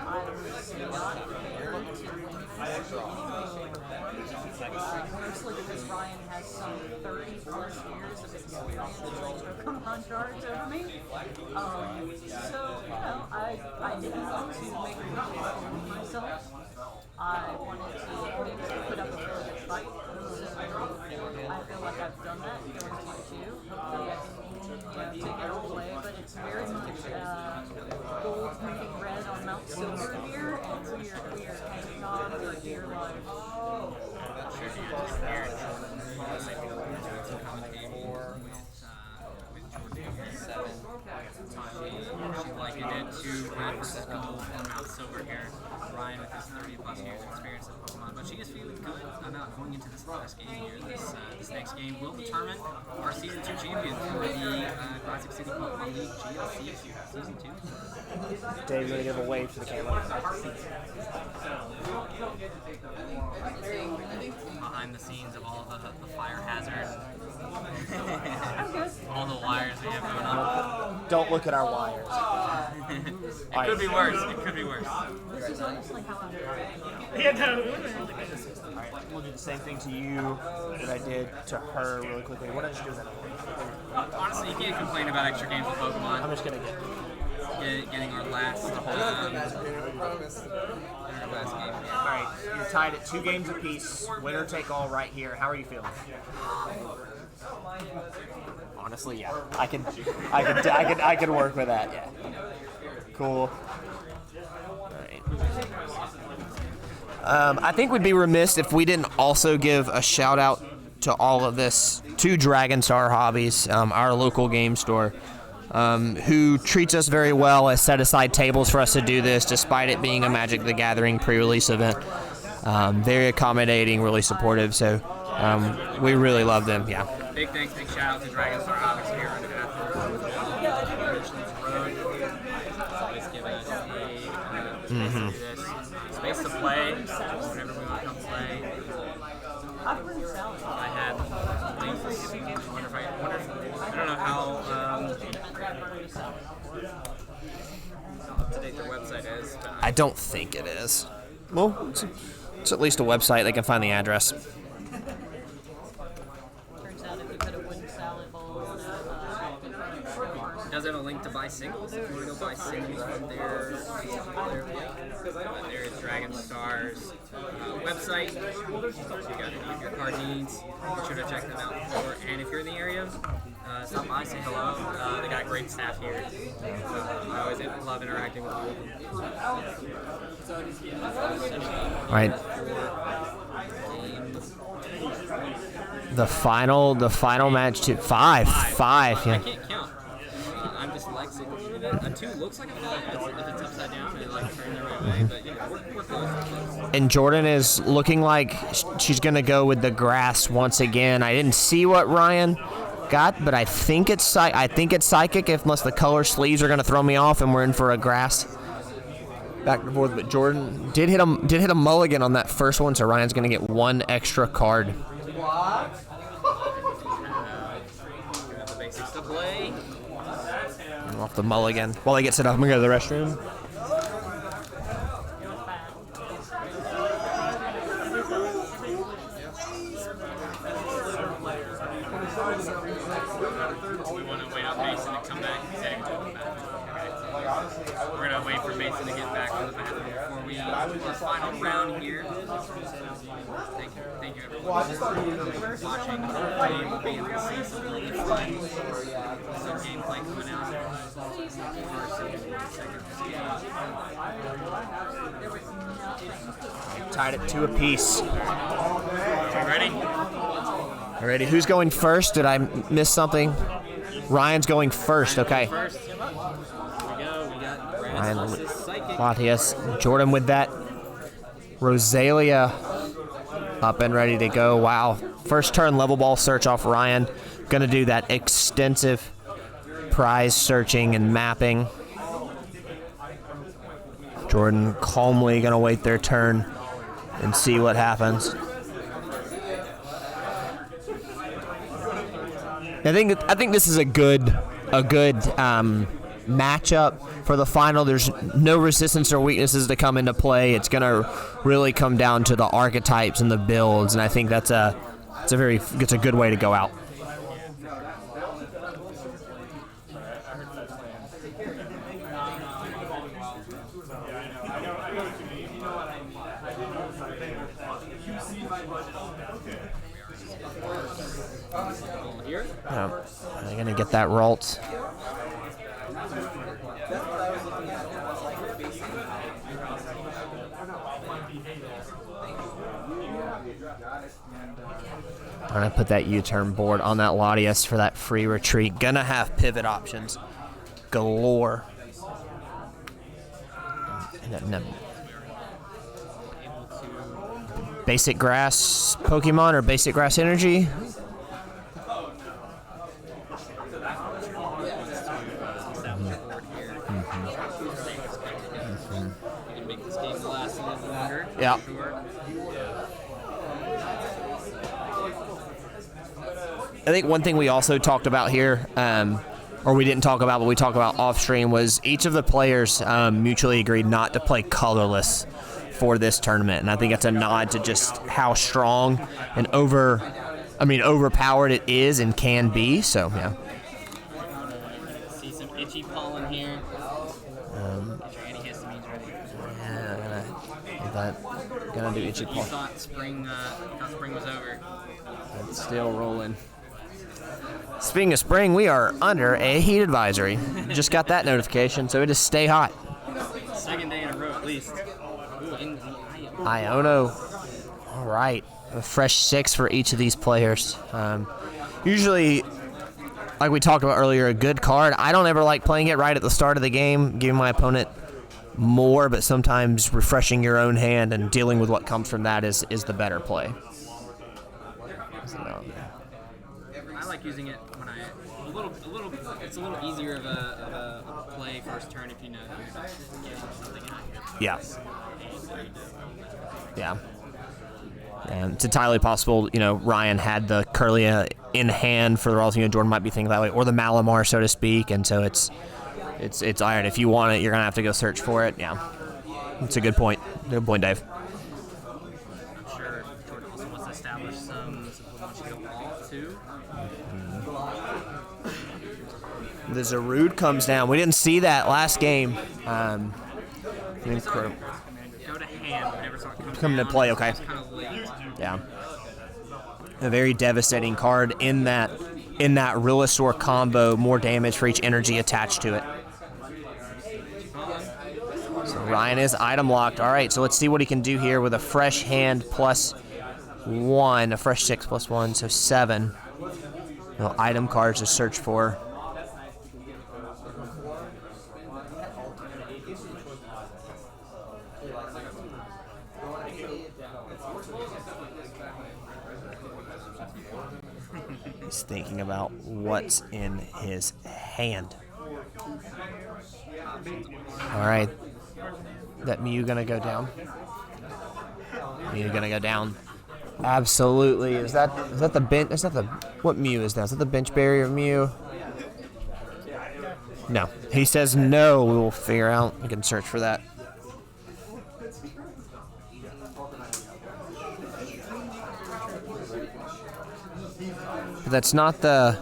not able to mostly because Ryan has some 30 plus years of experience with Pokemon cards over me. So, I didn't want to make a fool of myself. I wanted to put up a really good fight. So I feel like I've done that going 2-2. Hopefully I can take it all away, but it's very much gold meeting red on Mount Silver here, and we are hanging on for dear life. She likened it to red versus gold and Mount Silver here. Ryan with his 30 plus years of experience in Pokemon, but she is feeling good about going into this last game here. This next game will determine our Season 2 champion for the Classic City Pokemon League GLC Season 2. Dave, really give a wave to the camera. Behind the scenes of all of the fire hazard, all the wires we have going on. Don't look at our wires. It could be worse. It could be worse. This is honestly how I'm doing. yeah, no. Alright, we'll do the same thing to you that I did to her really quickly. What did I just do that? Honestly, you can't complain about extra games with Pokemon. I'm just gonna get getting our last game. All right, you're tied at 2 games apiece. Winner take all right here. How are you feeling? Honestly, yeah. I can work with that. Yeah. Cool. All right. I think we'd be remiss if we didn't also give a shout out to all of this to Dragon Star Hobbies, our local game store, who treats us very well, has set aside tables for us to do this, despite it being a Magic the Gathering pre-release event. Very accommodating, really supportive. So we really love them. Yeah. Big thanks, big shout out to Dragon Star Hobbies here in Athens. Always giving us this space to play whenever we want to come play. I had links. I don't know how up to date their website is. But I don't think it is. Well, it's at least a website. They can find the address. Turns out if you put a wooden salad bowl on it does have a link to buy singles. If you want to go buy singles from their there's Dragon Star's website. If you got any of your card needs, be sure to check them out. And if you're in the area, stop by, say hello. They got great staff here. I always love interacting with all of them. All right. The final match to five. I Yeah. can't count. I'm dyslexic. A 2 looks like a 5 if it's upside down and like turn the right way, but yeah, we're close. And Jordan is looking like she's gonna go with the grass once again. I didn't see what Ryan got, but I think it's psychic. Unless the color sleeves are gonna throw me off, and we're in for a grass back and forth. But Jordan did hit a mulligan on that first one, so Ryan's gonna get 1 extra card. The basics to play. Off the mulligan. While he gets it up, I'm gonna go to the restroom. We want to wait on Mason to come back. He's heading to the bathroom. Okay. We're going to wait for Mason to get back to the bathroom before we do our final round here. Thank you everyone for watching. Hopefully we'll be able to see some really fun gameplay coming out. Tied at 2 apiece. Ready? Alrighty, who's going first? Did I miss something? Ryan's going first. Okay. First. Here we go. We got Ryan versus Psychic. Latias. Jordan with that. Rosalia up and ready to go. Wow. First turn level ball search off Ryan. Gonna do that extensive prize searching and mapping. Jordan calmly gonna wait their turn and see what happens. I think this is a good matchup for the final. There's no resistance or weaknesses to come into play. It's gonna really come down to the archetypes and the builds, and I think it's a good way to go out. Yeah, they're gonna get that Ralt. I'm gonna put that U-turn board on that Latias for that free retreat. Gonna have pivot options galore. Basic grass Pokemon or basic grass energy. Yeah. I think one thing we also talked about here, or we didn't talk about, but we talked about off stream, was each of the players mutually agreed not to play colorless for this tournament, and I think that's a nod to just how strong and overpowered it is and can be. So yeah. See some itchy pollen here. But gonna do itchy You paw. thought spring was over. It's still rolling. Speaking of spring, we are under a heat advisory. Just got that notification, so it is stay hot. Second day in a row at least. Ooh, in Iono. All right. A fresh 6 for each of these players. Usually, like we talked about earlier, a good card. I don't ever like playing it right at the start of the game, giving my opponent more, but sometimes refreshing your own hand and dealing with what comes from that is the better play. I like using it when it's a little easier of a play first turn if you know that you're not getting something out here. Yeah. Yeah. And it's entirely possible, Ryan had the Curlia in hand for the Royals. Jordan might be thinking that way, or the Malamar, so to speak. And so it's iron. If you want it, you're going to have to go search for it. Yeah. It's a good point. Good point, Dave. I'm sure Jordan also wants to establish some wants to go off too. The Zarude comes down. We didn't see that last game. Incredible. Go to hand, but never saw it Come into play, okay. It's kind of late. Yeah. A very devastating card in that Rillasaur combo, more damage for each energy attached to it. So Ryan is item locked. All right, so let's see what he can do here with a fresh hand +1, a fresh 6 +1, so 7. Item cards to search for. He's thinking about what's in his hand. All right. That Mew gonna go down? Mew gonna go down. Absolutely. Is that the bench? Is that the what Mew is that? Is that the bench barrier Mew? No. He says no. We will figure out. We can search for that. But that's not the.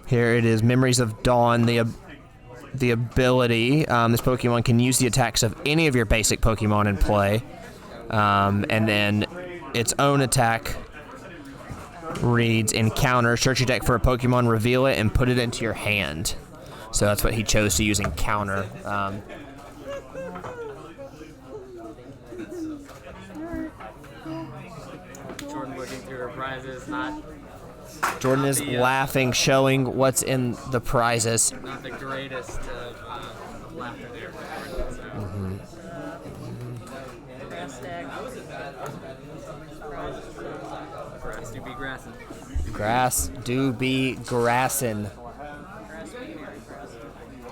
Here it is. Memories of Dawn. The ability. This Pokemon can use the attacks of any of your basic Pokemon in play, and then its own attack reads Encounter. Search your deck for a Pokemon, reveal it, and put it into your hand. So that's what he chose to use, Encounter. Jordan looking through her prizes, Jordan is laughing, showing what's in the prizes. not the greatest of laughter there. Grass deck. Grass do be grassing. Grass do be grassin'.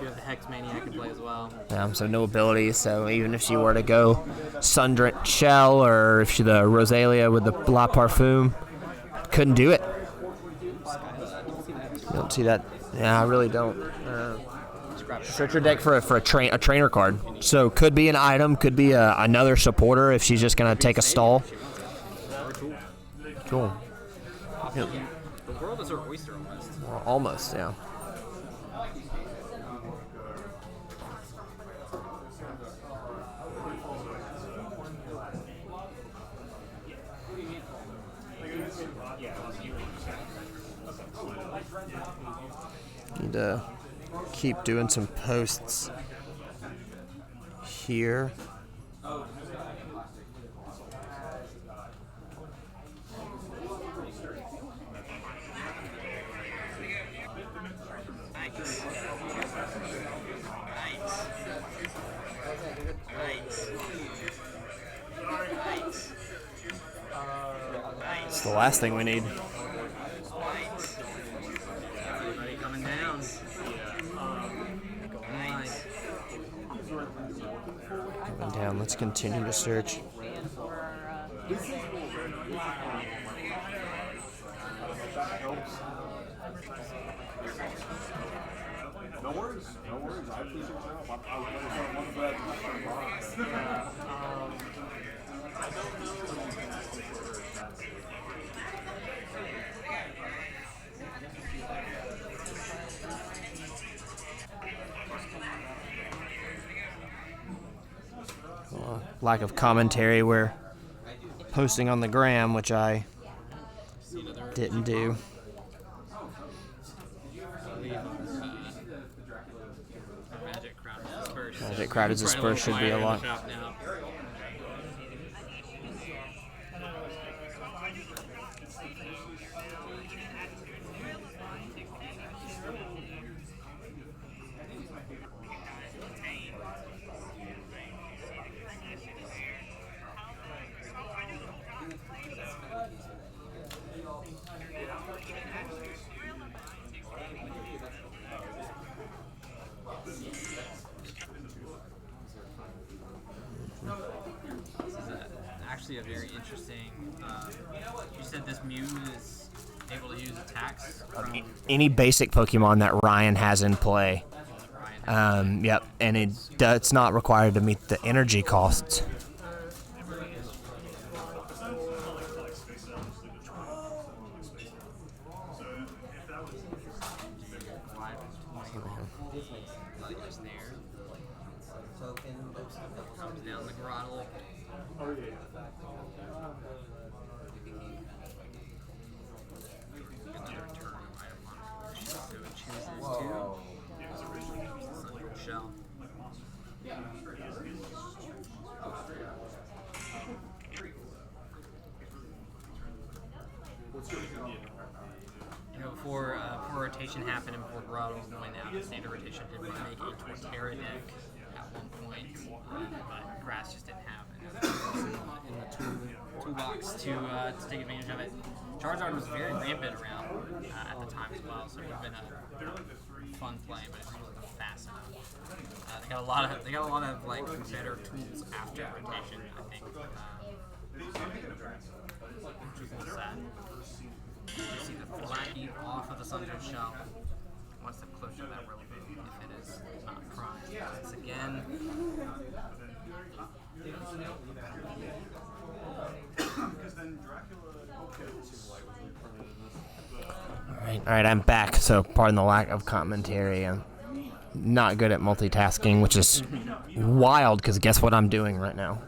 You have the Hex Maniac in play as well. So no abilities, so even if she were to go Sundrent Shell, or if she the Rosalia with the La Parfum, couldn't do it. You don't see that? Yeah, I really don't. Search your deck for a trainer card. So could be an item, could be another supporter if she's just gonna take a stall. Cool. The world is her oyster almost. Well, almost, yeah. Need to keep doing some posts here. It's the last thing we need. Everybody coming down. Going down. Let's continue to search. No worries. No worries. I appreciate your help. I was one glad to Lack of commentary, we're posting on the gram, which I didn't do. Magic crowd is dispersed should be a lot. Actually a very interesting. You said this Mew is able to use attacks from Any basic Pokemon that Ryan has in play. Yep, and it's not required to meet the energy costs. comes down the grotto. Another turn item on. So it chooses to. Shell. You know, before rotation happened and before Grotto went out, the standard rotation did want to make a Torterra deck at one point, but Grass just didn't have it in the toolbox to take advantage of it. Charizard was very rampant around at the time as well, so it would have been a fun play, but it just wasn't fast enough. They got a lot of like better tools after rotation, I think. Which was a little sad. You see the Flaky off of the Sundered Shell. One step closer to that relevant if it is not primed. Once again. All right, I'm back. So pardon the lack of commentary. I'm not good at multitasking, which is wild because guess what I'm doing right now?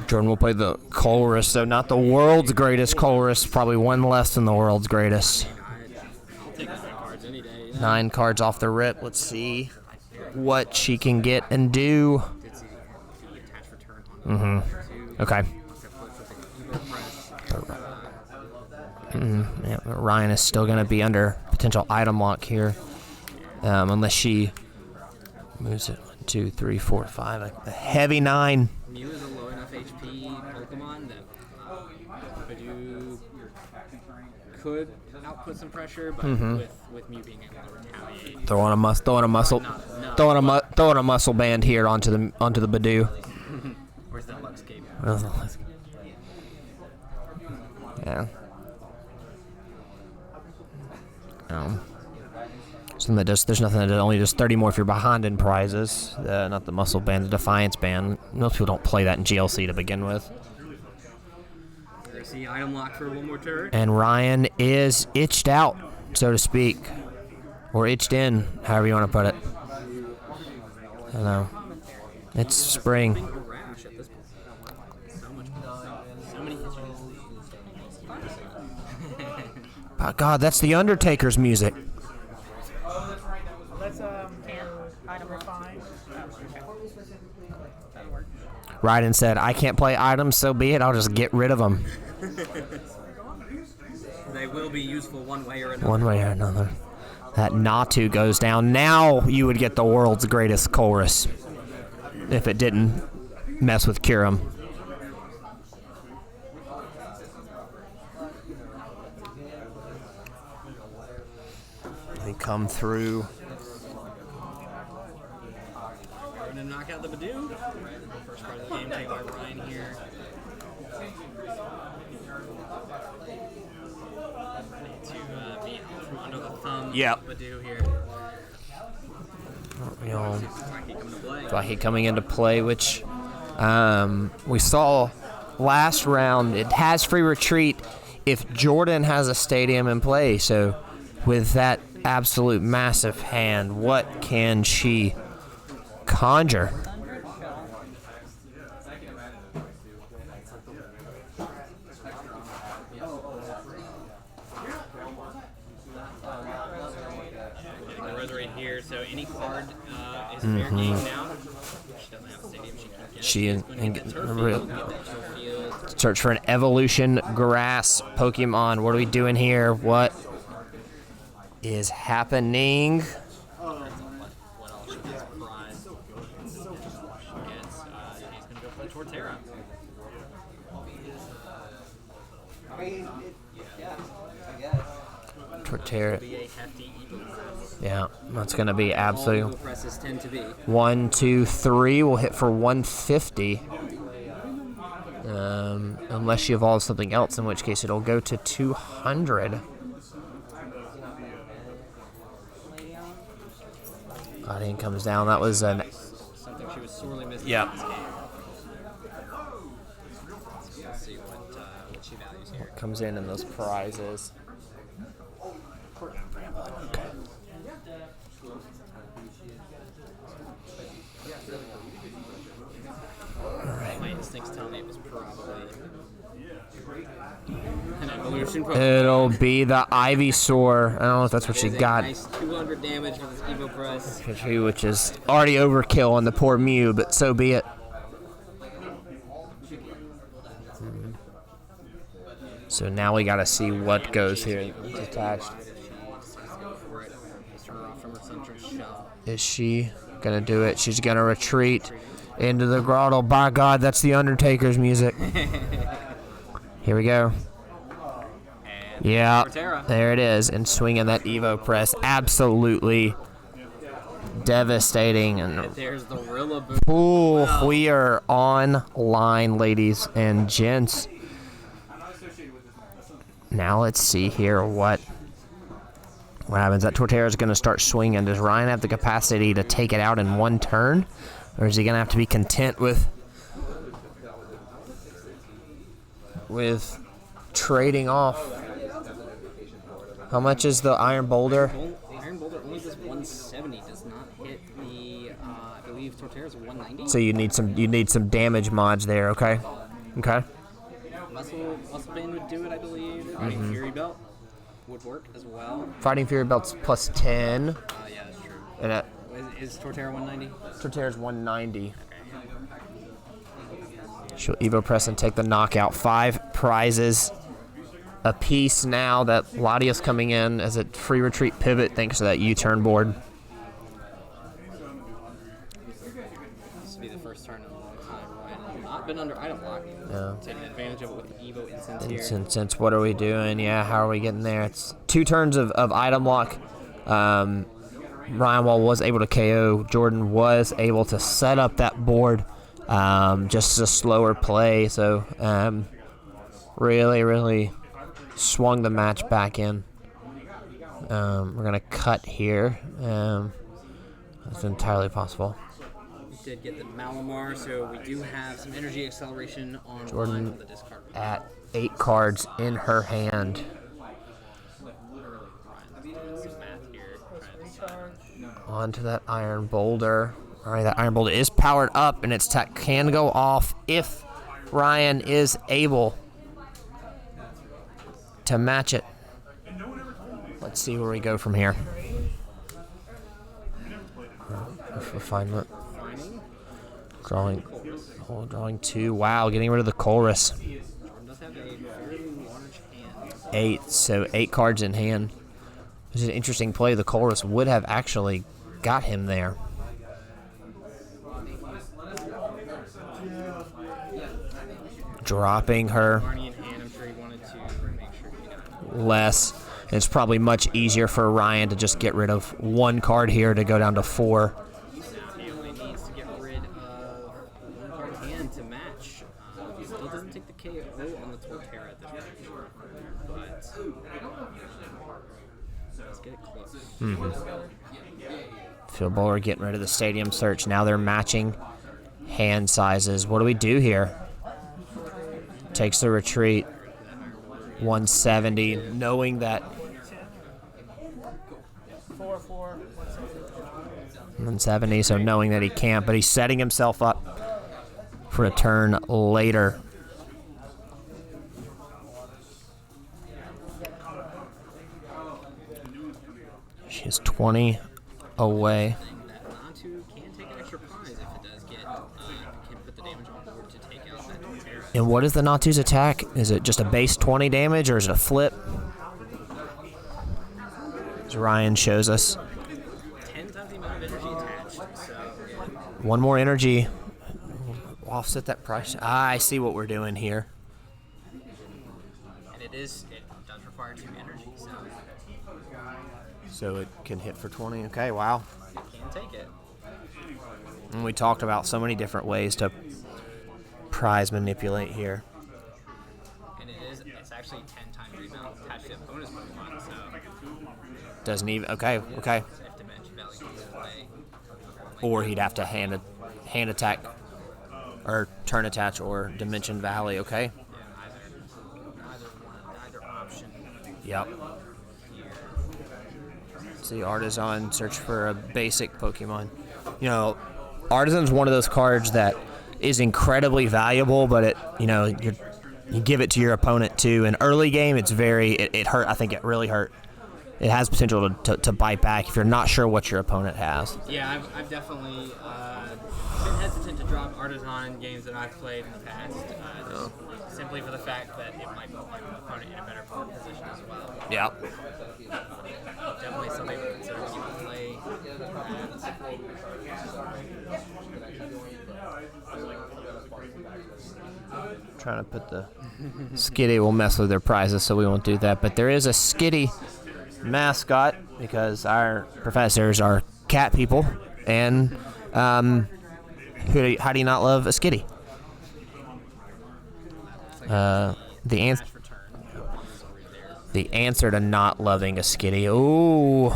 Jordan will play the Colress, so not the world's greatest Colress, probably one less than the world's greatest. I'll take 9 cards any day. 9 cards off the rip. Let's see what she can get and do. Okay. Yeah, Ryan is still going to be under potential item lock here, unless she moves it 1, 2, 3, 4, 5. A heavy 9. Mew is a low enough HP Pokemon that Badoo could output some pressure, but with Mew being able to retaliate. Throwing a muscle band here onto the Badoo. Where's that Lux Cape? Yeah. Something that does. There's nothing that only does 30 more if you're behind in prizes. Not the muscle band, the Defiance band. Most people don't play that in GLC to begin with. We're gonna see item lock for one more turn. And Ryan is itched out, so to speak, or itched in, however you want to put it. I don't know. It's spring. Rash at this point. So many issues. Oh, God, that's the Undertaker's music. Let's item refine. Ryden said, I can't play items, so be it. I'll just get rid of them. They will be useful one way or another. One way or another. That Natu goes down. Now you would get the world's greatest Colress if it didn't mess with Kyurem. They come through. We're going to knock out the Badoo. First part of the game taken by Ryan here. Ready to be out from under the thumb Yep. Badoo here. You know, Dwaki coming to play. Dwaki coming into play, which we saw last round. It has free retreat if Jordan has a stadium in play. So with that absolute massive hand, what can she conjure? Right here, so any card is fair game now. She doesn't have a stadium, she can't get She it. and Get turf field, get that turf field. search for an evolution grass Pokemon. What are we doing here? What is happening? What else she gets prize? She gets, he's gonna go play Torterra. Torterra. Be a hefty Evo press. Yeah, that's going to be All absolute. Evo presses tend to be. 1, 2, 3 will hit for 150. Unless she evolves something else, in which case it'll go to 200. Guardian comes down. That was an. Something she was sorely missing Yep. in this game. So we'll see what she values here. Comes in those prizes. My instincts tell me it was probably an evolution. It'll be the Ivysaur. I don't know if that's what she It is a got. Nice 200 damage for this Evo press. Which is already overkill on the poor Mew, but so be it. So now we gotta see what goes here. It's attached. Is she gonna do it? She's gonna retreat into the grotto. By God, that's the Undertaker's music. Here we go. Yeah, Torterra. there it is. And swinging that Evo press. Absolutely devastating. And There's the Rillaboom. ooh, we are online, ladies and gents. Now let's see here what happens. That Torterra is going to start swinging. Does Ryan have the capacity to take it out in one turn? Or is he going to have to be content with trading off? How much is the Iron Boulder? Iron Boulder only does 170. Does not hit the. I believe Torterra's 190. So you need some damage mods there, okay? Okay. Muscle Band would do it, I believe. Fighting Fury Belt would work as well. Fighting Fury Belt's plus 10. Yeah, that's true. And Is Torterra 190? Torterra's 190. She'll Evo Press and take the knockout. 5 prizes a piece now that Latia's coming in as a free retreat pivot thanks to that U-turn board. This will be the first turn in a long time. Ryan not been under item lock. Yeah. Taking advantage of it with the Evo incense here. Since what are we doing? Yeah, how are we getting there? It's 2 turns of item lock. Ryan Wall was able to KO. Jordan was able to set up that board. Just a slower play. So really swung the match back in. We're going to cut here. That's entirely possible. We did get the Malamar, so we do have some energy acceleration on Jordan one of the discard. at 8 cards in her hand. Some math here. Onto that Iron Boulder. All right, that Iron Boulder is powered up, and its tech can go off if Ryan is able to match it. Let's see where we go from here. Refinement. Drawing 2. Wow, getting rid of the Chorus. Jordan does have a fairly large hand. 8, so 8 cards in hand. This is an interesting play. The Chorus would have actually got him there. Dropping her Barney in hand, I'm sure he wanted to make sure he got less. And it's probably much easier for Ryan to just get rid of 1 card here to go down to 4. He only needs to get rid of 1 card hand to match. He still doesn't take the KO on the Torterra at this point. But Let's get it close. Phil Bowler getting rid of the stadium search. Now they're matching hand sizes. What do we do here? Takes the retreat. 170, knowing that 170, so knowing that he can't, but he's setting himself up for a turn later. She's 20 away. That Natu can take an extra prize if it does get, can put the damage on board to take out that Torterra. And what is the Natu's attack? Is it just a base 20 damage, or is it a flip? As Ryan shows us. 10 times the amount of energy attached, so One more energy. Offset that price. I see what we're doing here. and it does require 2 energy, so So it can hit for 20. Okay, wow. it can take it. And we talked about so many different ways to prize manipulate here. And it's actually 10 times rebound attached to the bonus Pokemon, so Doesn't even. Okay. if Dimension Valley goes away, Or he'd have to hand attack, or turn attach, or Dimension Valley. Okay. either option Yep. here. See, Artisan, search for a basic Pokemon. You know, Artisan's one of those cards that is incredibly valuable, but you give it to your opponent too. In early game, it hurt. I think it really hurt. It has potential to bite back if you're not sure what your opponent has. Yeah, I've definitely been hesitant to drop Artisan in games that I've played in the past, just simply for the fact that it might put my opponent in a better board position as well. Yep. Definitely something to consider when you play that. Trying to put the Skitty will mess with their prizes, so we won't do that. But there is a Skitty mascot because our professors are cat people, and how do you not love a Skitty? The answer to not loving a Skitty. Ooh.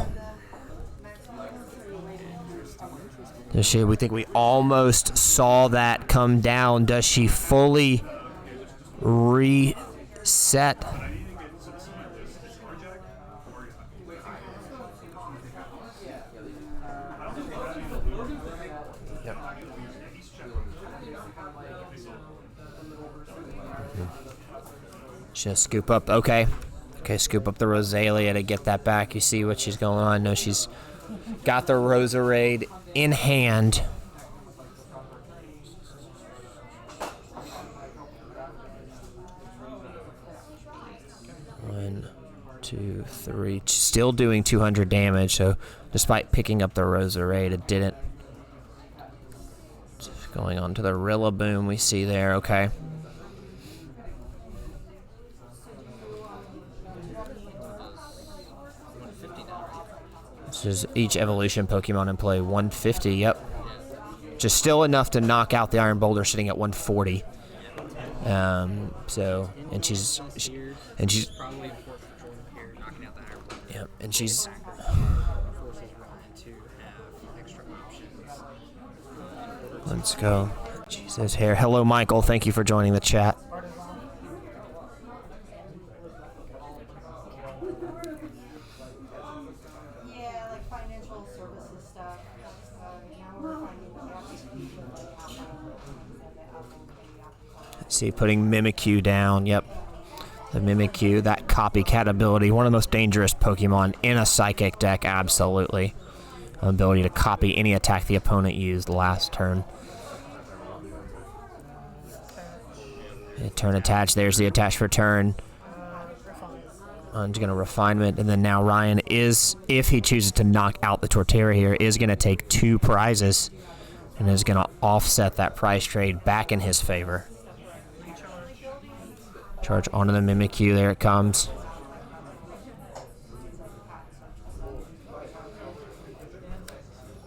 We think we almost saw that come down. Does she fully reset? Just scoop up. Okay, scoop up the Rosalia to get that back. You see what she's going on. No, she's got the Roserade in hand. One, two, three. Still doing 200 damage, so despite picking up the Roserade, it didn't. Just going on to the Rillaboom we see there. Okay. This is each evolution Pokemon in play. 150, yep. Just still enough to knock out the Iron Boulder sitting at 140. She's Probably fourth Jordan here, knocking out the Iron Bolt. yep, and she's Forces Ryan to have extra options. let's go. Jesus here. Hello, Michael. Thank you for joining the chat. Yeah, like financial services stuff. Now we're finding that we have to use See, putting Mimikyu down. Yep. The Mimikyu, that copycat ability, one of the most dangerous Pokemon in a Psychic deck, absolutely. Ability to copy any attack the opponent used last turn. Turn attach, there's the attach for turn. I'm just going to refinement, and then now Ryan is, if he chooses to knock out the Torterra here, is going to take 2 prizes and is going to offset that price trade back in his favor. Charge onto the Mimikyu, there it comes.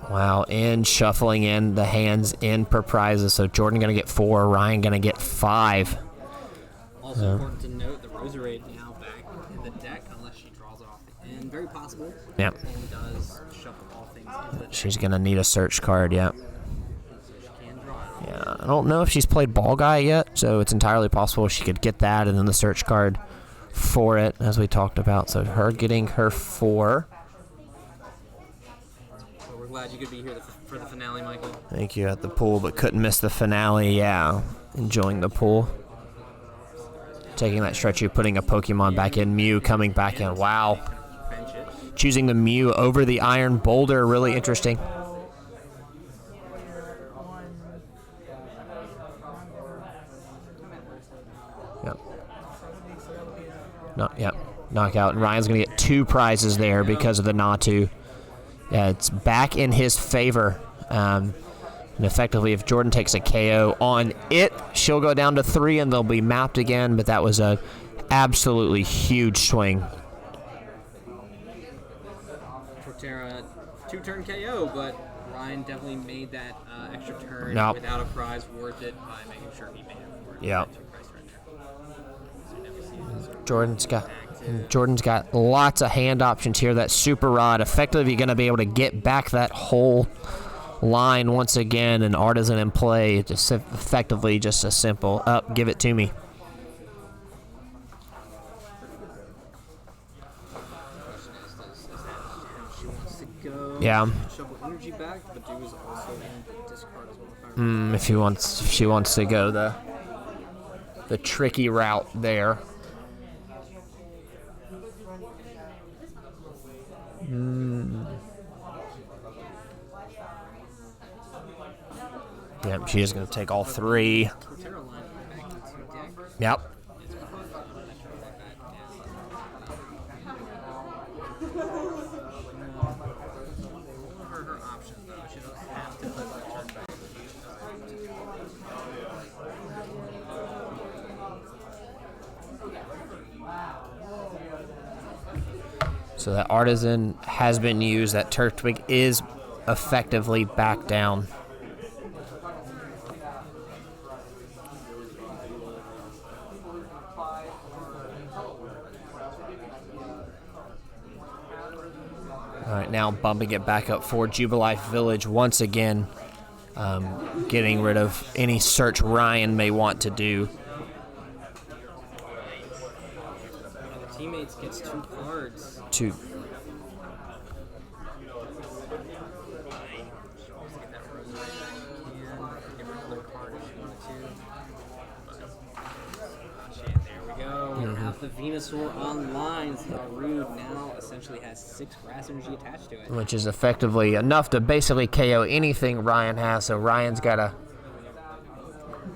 Wow, and shuffling in the hands in per prizes, so Jordan going to get 4, Ryan going to get 5. Also important to note, the Roserade now back in the deck unless she draws it off the end. Very possible. Yep. And does shuffle all things into the deck. She's going to need a search card, yeah. So she can draw it. Yeah, I don't know if she's played Ball Guy yet, so it's entirely possible she could get that and then the search card for it, as we talked about. So her getting her 4. So we're glad you could be here for the finale, Michael. Thank you at the pool, but couldn't miss the finale. Yeah, enjoying the pool. Taking that stretch, you putting a Pokemon back in. Mew coming back in. Wow. Bench it. Choosing the Mew over the Iron Boulder. Really interesting. Yep. No, yep. Knockout. And Ryan's going to get 2 prizes there because of the Natu. Yeah, it's back in his favor. And effectively, if Jordan takes a KO on it, she'll go down to 3 and they'll be mapped again. But that was a absolutely huge swing. Torterra, 2-turn KO, but Ryan definitely made that extra turn Nope. without a prize worth it by making sure he made it for it. Yeah. 2 price right there. So now we see this Jordan's got lots of hand options here. That Super Rod, effectively going to be able to get back that whole line once again. And Artisan in play, just effectively just a simple up, give it to me. she wants to go. Yeah. Shuffle energy back, but do is also in the discard as well. If I remember. If she wants to go the tricky route there. Yep, she is going to take all 3. Torterra line back into deck. Yep. It's perfect. What are her options though? She doesn't have to put the turn back. So that Artisan has been used. That Turtwig is effectively back down. All right, now bumping it back up for Jubilife Village once again, getting rid of any search Ryan may want to do. The teammates gets 2 cards. To She wants to get that Rosary back if she can. Give her another card if she wanted to. But there we go. We have the Venusaur online. So Rude now essentially has 6 grass energy attached to it. which is effectively enough to basically KO anything Ryan has. So Ryan's got to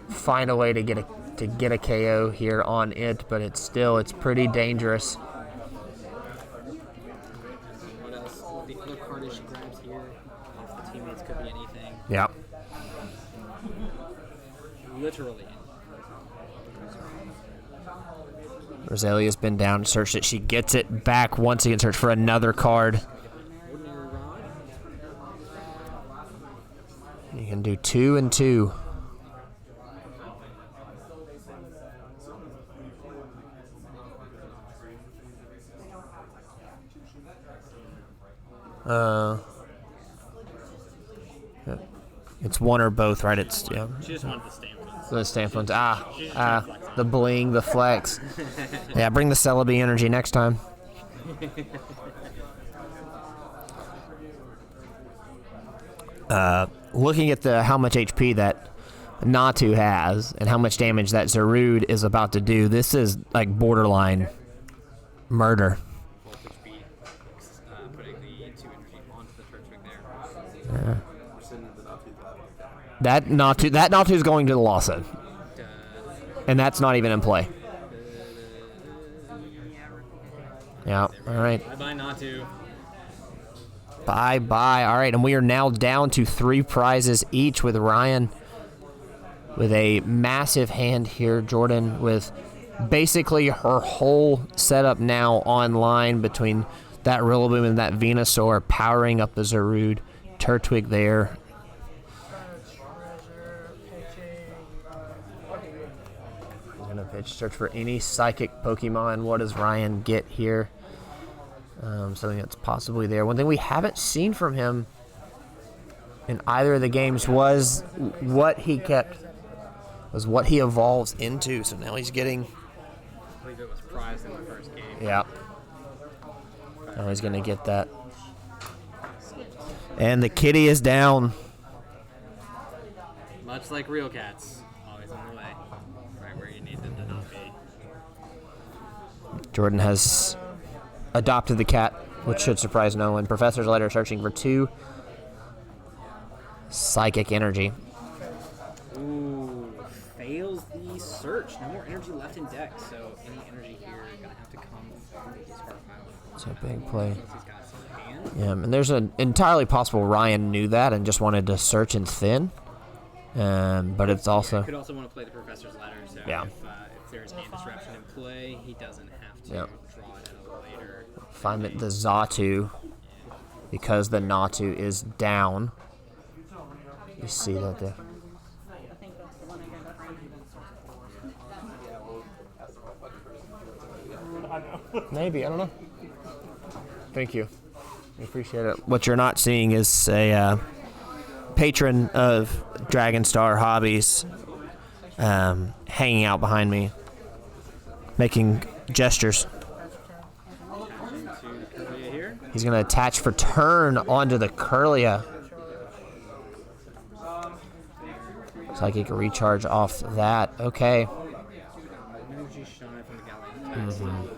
find a way to get a KO here on it, but it's pretty dangerous. What else? The other card she grabs here off the teammates could be anything. Yep. Literally. Rosalia's been down, searched it. She gets it back once again, search for another card. Ordinary Rod. You can do 2 and 2. It's one or both, right? It's yeah. She just wanted the stamp ones. The stamp ones. The bling, the flex. Yeah, bring the Celebi energy next time. Looking at how much HP that Natu has and how much damage that Zarude is about to do, this is like borderline murder. Voltage speed. Putting the 2 energy onto the Turtwig there. That Natu is going to the Lawson, and that's not even in play. Yeah. All right. Bye bye, Natu. Bye. All right, and we are now down to 3 prizes each with Ryan with a massive hand here. Jordan with basically her whole setup now online between that Rillaboom and that Venusaur powering up the Zarude. Turtwig there. Search for any psychic Pokemon. What does Ryan get here? Something that's possibly there. One thing we haven't seen from him in either of the games was what he evolves into. So now he's getting. I believe it was prized in the first game. Yeah. Now he's going to get that. And the kitty is down. Much like real cats, always on the way, right where you need them to not be. Jordan has adopted the cat, which should surprise no one. Professor's letter searching for 2 psychic energy. Ooh, fails the search. No more energy left in deck, so any energy here is gonna have to come from the discard pile. It's a big play. Since he's got some in hand. Yeah, and there's an entirely possible Ryan knew that and just wanted to search in thin. But it's also. Could also want to play the Professor's Ladder, so Yeah. if there's hand disruption in play, he doesn't have to Yep. draw it at a later. Find the Zatu, because the Natu is down. You see that there. I think that's the one I got right. Maybe, I don't know. Thank you. I appreciate it. What you're not seeing is a patron of Dragon Star Hobbies hanging out behind me, making gestures. Here. He's going to attach for turn onto the Curlia. Looks like he can recharge off that. Okay. Energy shy from the Galleon.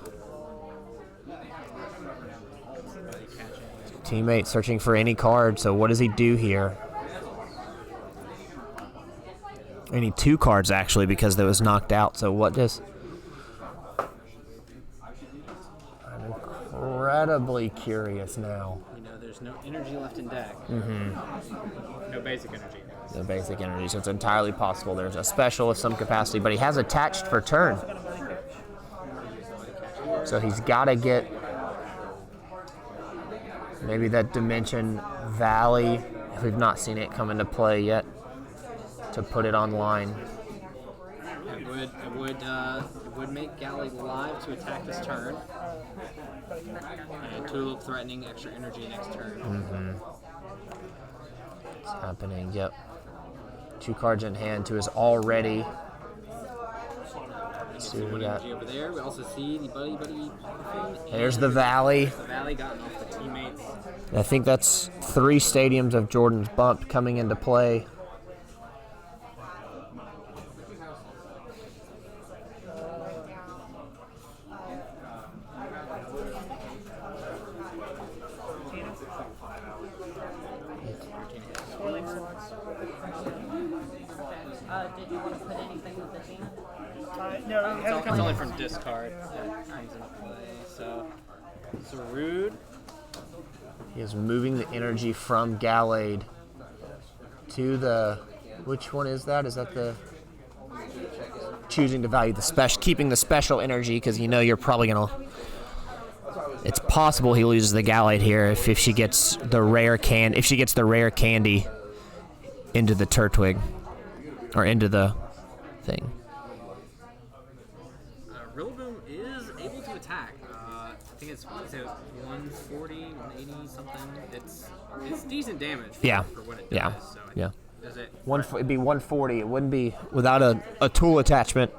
Teammate searching for any card, so what does he do here? I need 2 cards, actually, because that was knocked out. So what does... I'm incredibly curious now. You know, there's no energy left in deck. No basic energy. The basic energy, so it's entirely possible there's a special of some capacity, but he has attached for turn. So he's got to get maybe that Dimension Valley, if we've not seen it come into play yet, to put it online. It would make Galley live to attack this turn. And Tulip threatening extra energy next turn. It's happening, yep. 2 cards in hand to his already. Let's see what we got. Energy over there. We also see the Buddy Polyphone. There's the Valley. The Valley gotten off the teammates. I think that's 3 stadiums of Jordan's Bump coming into play. Did you want to put anything with the Tina? No, It's only from discard that comes into play. So rude. He is moving the energy from Gallade to the... Which one is that? Is that the... Choosing to value the special... Keeping the special energy, because you know you're probably going to... It's possible he loses the Gallade here if she gets the rare candy into the Turtwig. Or into the thing. Rillaboom is able to attack. I think it's 140, 180 something. It's decent damage for what it does. So does it? It'd be 140. It wouldn't be without a tool attachment,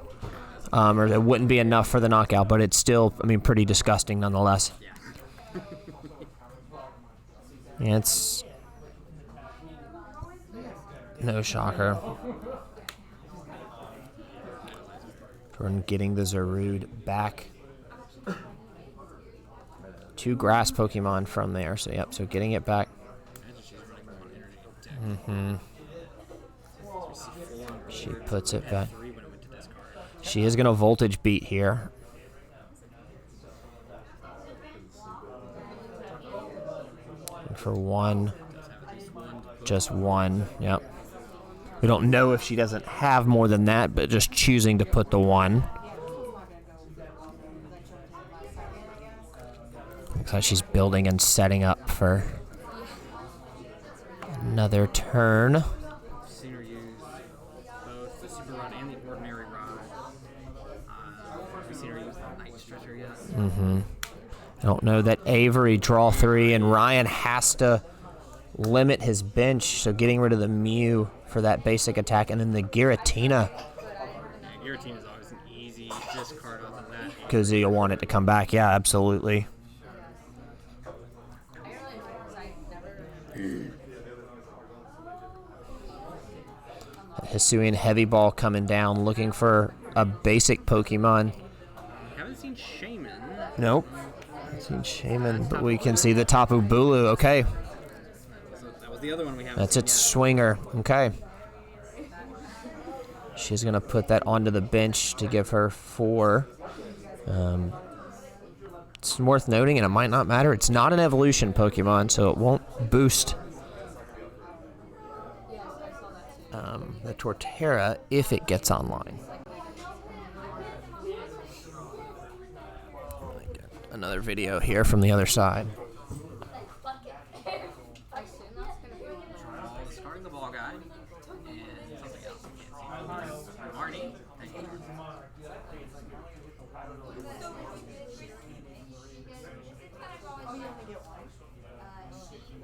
or it wouldn't be enough for the knockout. But it's still, pretty disgusting nonetheless. Yeah. Yeah, it's no shocker. Jordan getting the Zarude back. 2 grass Pokemon from there, so getting it back. She puts it back. She is going to Voltage Beat here. And for 1. Just 1, yep. We don't know if she doesn't have more than that, but just choosing to put the 1. Looks like she's building and setting up for another turn. Seen her use both the Super Rod and the Ordinary Rod yet. I don't know that Avery draw 3, and Ryan has to limit his bench, so getting rid of the Mew for that basic attack, and then the Giratina, And Giratina is always an easy discard off of that. because you'll want it to come back. Yeah, absolutely. Hisuian Heavy Ball coming down, looking for a basic Pokemon. Haven't seen Shaman. Nope. Haven't seen Shaman, but we can see the Tapu Bulu. Okay. So that was the other one we haven't That's seen its yet. Swinger. Okay. She's going to put that onto the bench to give her 4. It's worth noting, and it might not matter, it's not an evolution Pokemon, so it won't boost the Torterra if it gets online. Another video here from the other side. Starting the ball guy. And something else I can't see. Marnie. Thank you.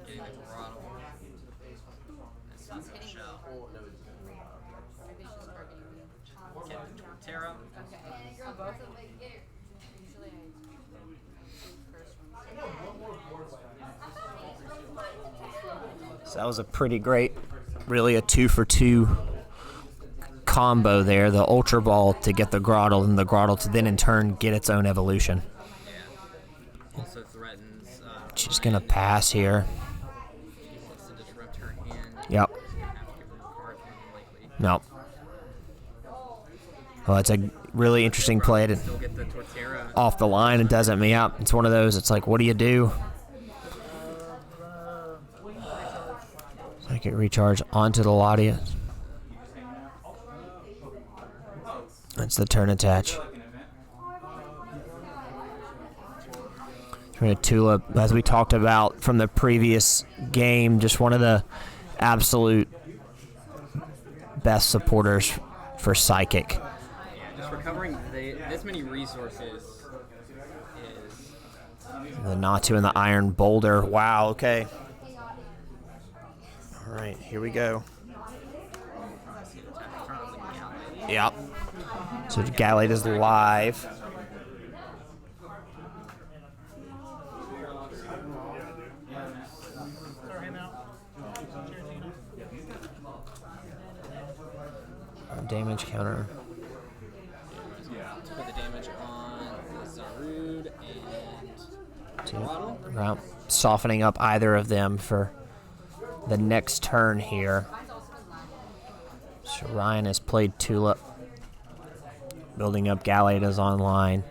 Getting the throttle. That's not gonna show. Get the Torterra. So that was a pretty great, really a 2-for-2 combo there. The Ultra Ball to get the Grottle, and the Grottle to then in turn get its own evolution. Yeah. Also threatens. She's going to pass here. She wants to disrupt her hand. Yep. She's gonna have to give her a card more than likely. No. Well, it's a really interesting play to Still get the Torterra. off the line and doesn't me up. It's one of those, it's like, what do you do? Psychic Recharge onto the Latias. That's the turn attach. Tulip, as we talked about from the previous game, just one of the absolute best supporters for Psychic. Yeah, just recovering this many resources is The Natu and the Iron Boulder. Wow, okay. All right, here we go. Yep. So Gauntlet is live. Damage counter. put the damage on the Zarude and Throttle. Right. Softening up either of them for the next turn here. So Ryan has played Tulip. Building up Gallada's online.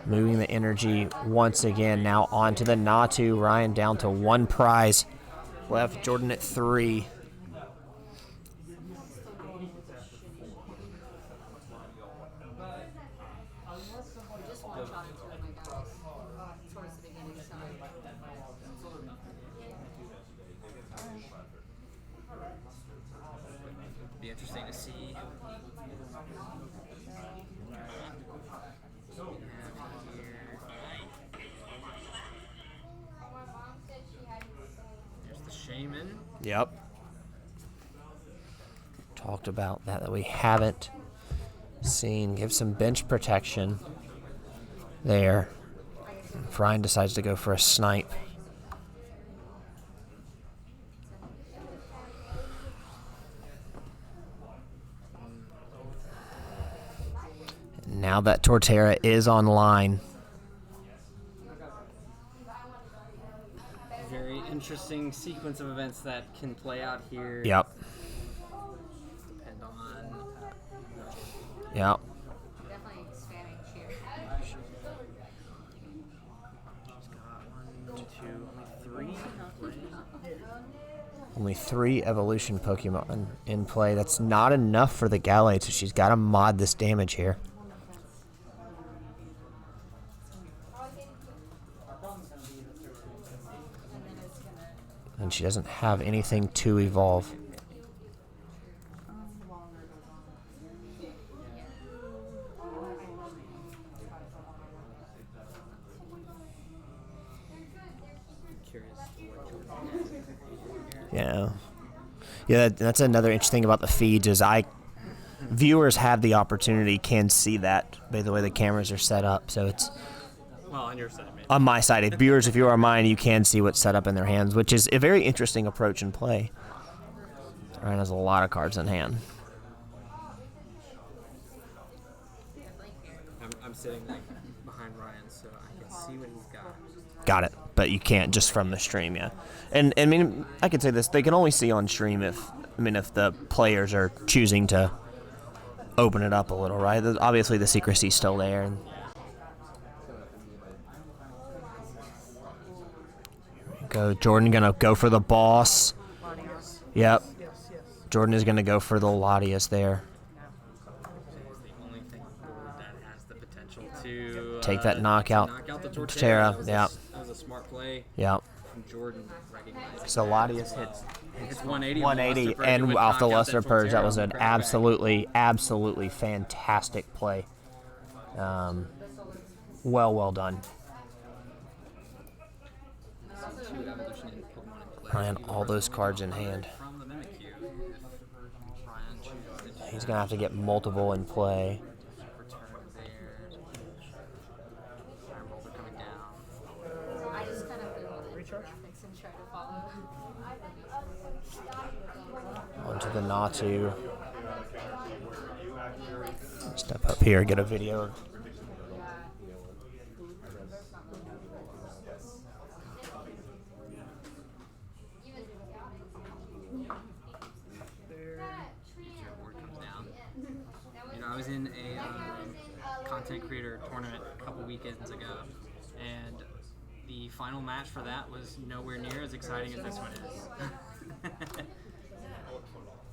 Moving the energy once again. Now onto the Natu. Ryan down to 1 prize left. Jordan at 3. Be interesting to see. There's the Shaman. Yep. Talked about that we haven't seen. Give some bench protection there. If Ryan decides to go for a snipe. Now that Torterra is online. Very interesting sequence of events that can play out here. Yep. Depend on. Yep. Definitely expanding cheer. Only 3 evolution Pokemon in play. That's not enough for the Gallade, so she's got to mod this damage here. And she doesn't have anything to evolve. Yeah. Yeah, that's another interesting thing about the feeds is viewers have the opportunity, can see that by the way the cameras are set up. So it's Well, on your side, maybe. on my side. If viewers, if you are mine, you can see what's set up in their hands, which is a very interesting approach in play. Ryan has a lot of cards in hand. I'm sitting like behind Ryan, so I can see what he's got. Got it. But you can't just from the stream, yeah. And I mean, I could say this: they can only see on stream if the players are choosing to open it up a little, right? Obviously, the secrecy's still there. And here we go. Jordan gonna go for the boss. Yep. Jordan is gonna go for the Latias there. The only thing that has the potential to Take that knockout. knock out the Torterra. Torterra, yeah. That was a smart play Yep. from Jordan, recognizing So Latias hits it's 180, 180 and off the Luster Purge. That was an absolutely fantastic play. Well done. Ryan, all those cards in hand. From the Mimikyu, if Ryan chooses to He's going to have to get multiple in play. return there. Firebolt are coming down. I just kind of Googled it graphics and try to follow. Onto the Natu. Step up here, get a video. I was in a content creator tournament a couple weekends ago, and the final match for that was nowhere near as exciting as this one is.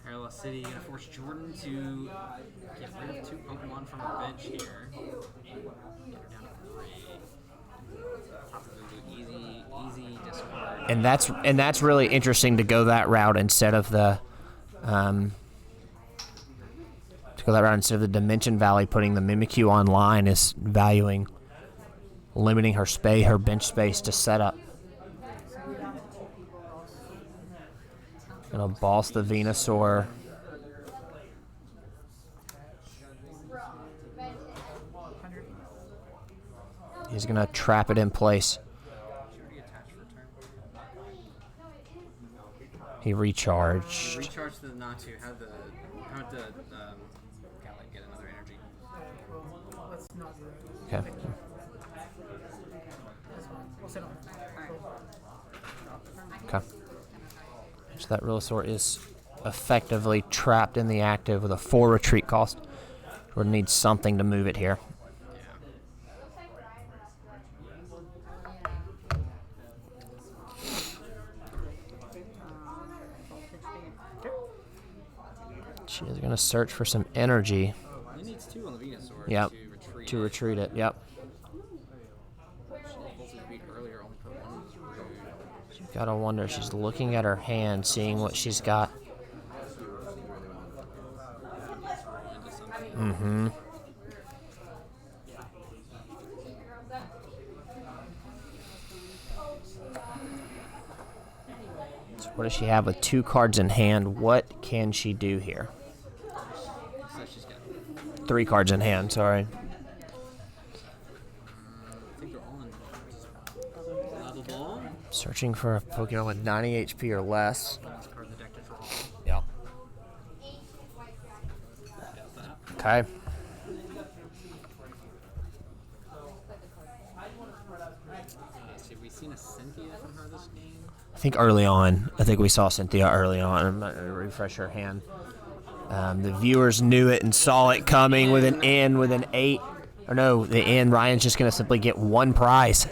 Parallel City gonna force Jordan to get rid of 2 Pokemon from her bench here. Get her down to 3. Top of Lulu, easy discard. And that's really interesting to go that route instead of the Dimension Valley, putting the Mimikyu online is valuing, limiting her bench space to set up. Gonna boss the Venusaur. He's gonna trap it in place. He recharged. Recharge the Natu. How'd the Gauntlet get another energy? Let's not do that. Okay. We'll sit on it. Okay. So that Venusaur is effectively trapped in the active with a 4 retreat cost. Jordan needs something to move it here. She is going to search for some energy. He needs 2 on the Venusaur Yep. to retreat. it. Yep. She's got to wonder. She's looking at her hand, seeing what she's got. Mm-hmm. So what does she have with 2 cards in hand? What can she do here? So she's got 3 cards in hand, sorry. I think they're all in level ball. Searching for a Pokemon with 90 HP or less. Last card in the deck to draw. Yep. Okay. Have we seen a Cynthia from her this game? I think early on. I think we saw Cynthia early on. I'm not going to refresh her hand. The viewers knew it and saw it coming with an N, with an 8. Or no, the N. Ryan's just going to simply get 1 prize.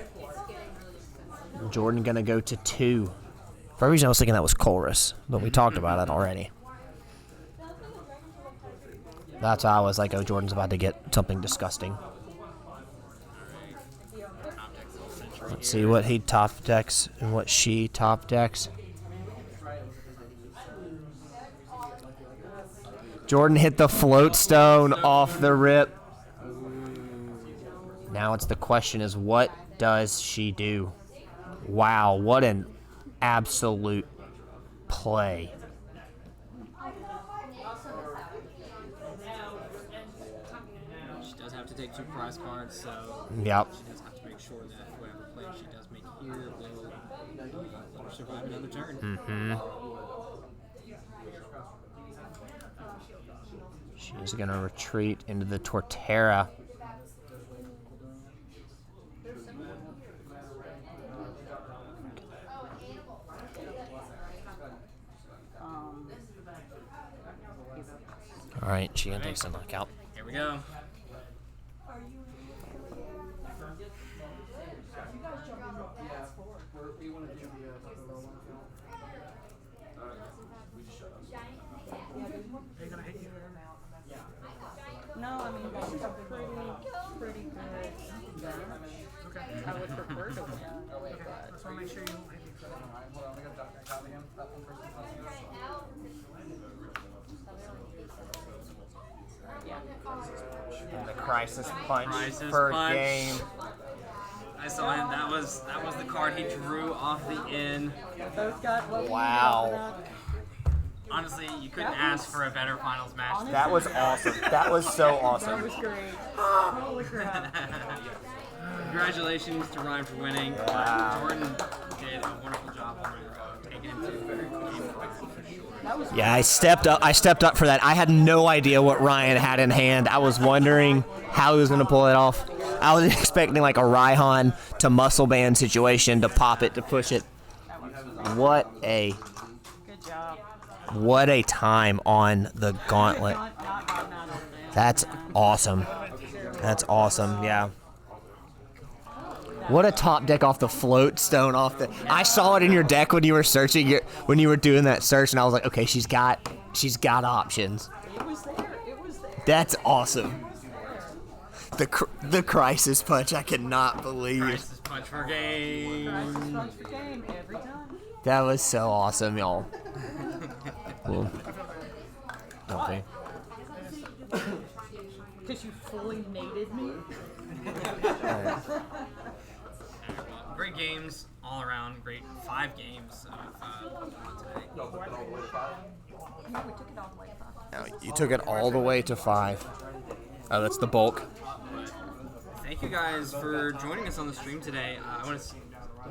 Jordan going to go to 2. For a reason, I was thinking that was Colress, but we talked about it already. That's how I was like, oh, Jordan's about to get something disgusting. Let's see what he top decks and what she top decks. Jordan hit the float stone off the rip. Now it's the question is, what does she do? Wow, what an absolute play. She does have to take 2 prize cards, so Yep. she does have to make sure that whatever play she does make here will let her survive another turn. Mm-hmm. She's going to retreat into the Torterra. All right, she takes a knockout. Here we go. No, I mean, that's a pretty good match. I would prefer to win. Just want to make sure you don't hit me. Hold on, I got a copy him. That one person. The crisis punch Crisis per punch. game. I saw him. That was the card he drew off the inn. Both got what we Wow. got. Honestly, you couldn't ask for a better finals match. than That was awesome. That was so That awesome. was great. Holy crap. Congratulations to Ryan for winning. Wow. Jordan did a wonderful job on taking him to the game for sure. Yeah, I stepped up for that. I had no idea what Ryan had in hand. I was wondering how he was going to pull it off. I was expecting like a Raihan to muscle band situation to pop it, to push it. What a Good job. time on the Gauntlet. That's awesome. That's awesome. Yeah. What a top deck off the float stone off the. I saw it in your deck when you were searching when you were doing that search, and I was like, okay, she's got options. It was there. It was there. That's awesome. The crisis punch, I cannot believe. Crisis punch for game. Crisis punch for game every time. That was so awesome, y'all. Cool. Okay. Because you fully mated me. Great games all around. Great 5 games today. Yeah, we took it all the way up. Now, you took it all the way to 5. Oh, that's the bulk. Thank you guys for joining us on the stream today. I want to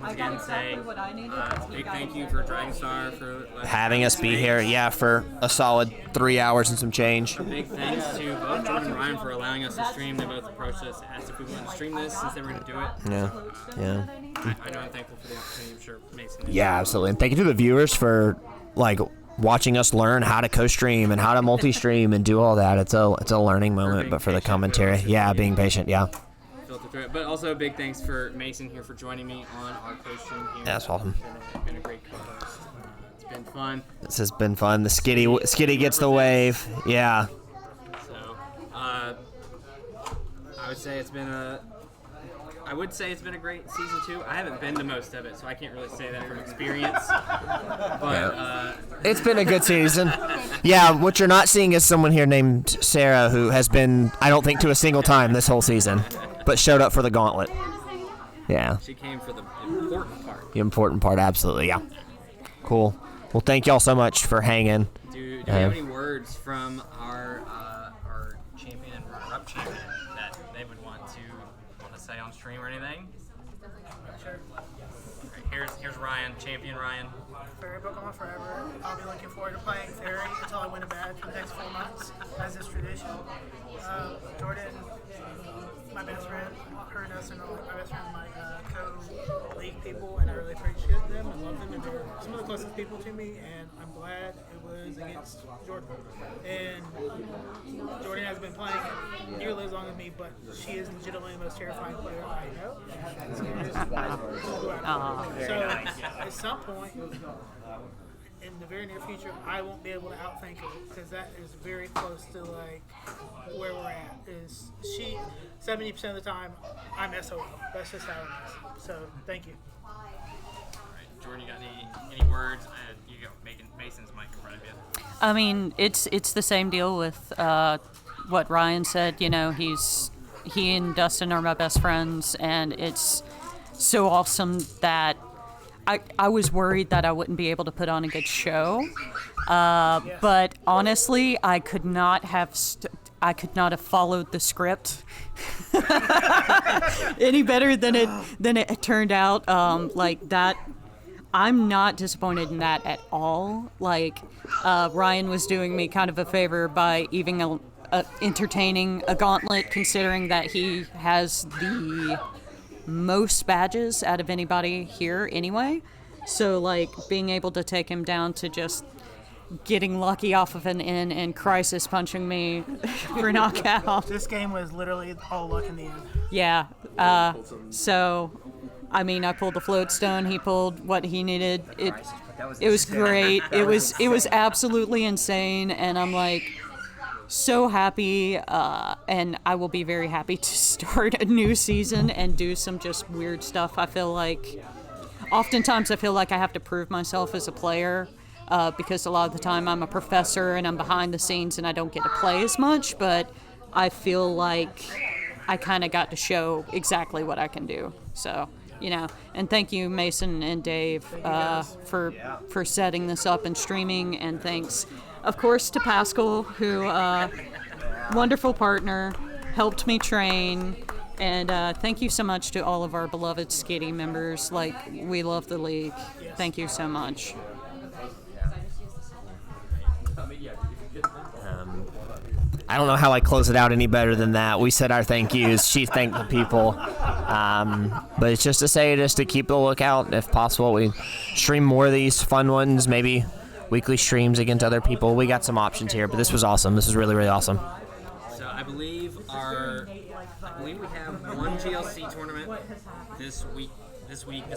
once I got again say exactly what I needed. big thank you for Dragon Star for Having us be here, yeah, for a solid 3 hours and some change. Big thanks to both Jordan and Ryan for allowing us to stream. They both approached us, asked if we wanted to stream this since they were going to do it. Yeah. I know I'm thankful for the opportunity. I'm sure Mason. Yeah, absolutely. And thank you to the viewers for watching us learn how to co-stream and how to multi-stream and do all that. It's a learning moment, but for the commentary, yeah, being patient, yeah. Filter through it. But also a big thanks for Mason here for joining me on our co-stream here. That's awesome. Been a great co-host. It's been fun. This has been fun. The Skitty gets the wave. Yeah. So, I would say it's been a great season 2. I haven't been to most of it, so I can't really say that from experience. But It's been a good season. Yeah, what you're not seeing is someone here named Sarah who has been, I don't think, to a single time this whole season, but showed up for the Gauntlet. Yeah. she came for the important part. The important part, absolutely, yeah. Cool. Well, thank y'all so much for hanging. Do you have any words from our champion and runner-up champion that they would want to say on stream or anything? Sure. Right, here's Ryan, champion Ryan. Fairy Pokemon forever. I'll be looking forward to playing Fairy until I win a badge for the next 4 months, as is tradition. Jordan, my best friend, her and us, and my best friend, my co-league people, and I really appreciate them and love them, and they're some of the closest people to me, and I'm glad it was against Jordan. And Jordan has been playing nearly as long as me, but she is legitimately the most terrifying player I know. So at some point in the very near future, I won't be able to outthink her because that is very close to like where we're at. Is she 70% of the time I'm SOL. That's just how it is. So thank you. All right, Jordan, you got any words? You got Mason's mic in front of you. I mean, it's the same deal with what Ryan said. You know, he and Dustin are my best friends, and it's so awesome that I was worried that I wouldn't be able to put on a good show. But honestly, I could not have followed the script any better than it turned out. Like that, I'm not disappointed in that at all. Like Ryan was doing me kind of a favor by even entertaining a Gauntlet, considering that he has the most badges out of anybody here anyway. So like being able to take him down to just getting lucky off of an in and crisis punching me for knockout. This game was literally all luck in the end. Yeah. So, I mean, I pulled the float stone. He pulled what he needed. It was great. It was absolutely insane, and I'm like so happy. And I will be very happy to start a new season and do some just weird stuff. I feel like, oftentimes, I feel like I have to prove myself as a player. Because a lot of the time I'm a professor and I'm behind the scenes and I don't get to play as much, but I feel like I kind of got to show exactly what I can do. So, and thank you, Mason and Dave, for setting this up and streaming, and thanks, of course, to Pascal, who, wonderful partner, helped me train, and thank you so much to all of our beloved Skitty members. Like, we love the league. Thank you so much. I don't know how I close it out any better than that. We said our thank yous. She thanked the people. But it's just to say, just to keep a lookout. If possible, we stream more of these fun ones, maybe weekly streams against other people. We got some options here, but this was awesome. This was really, really awesome. So I believe we have one GLC tournament this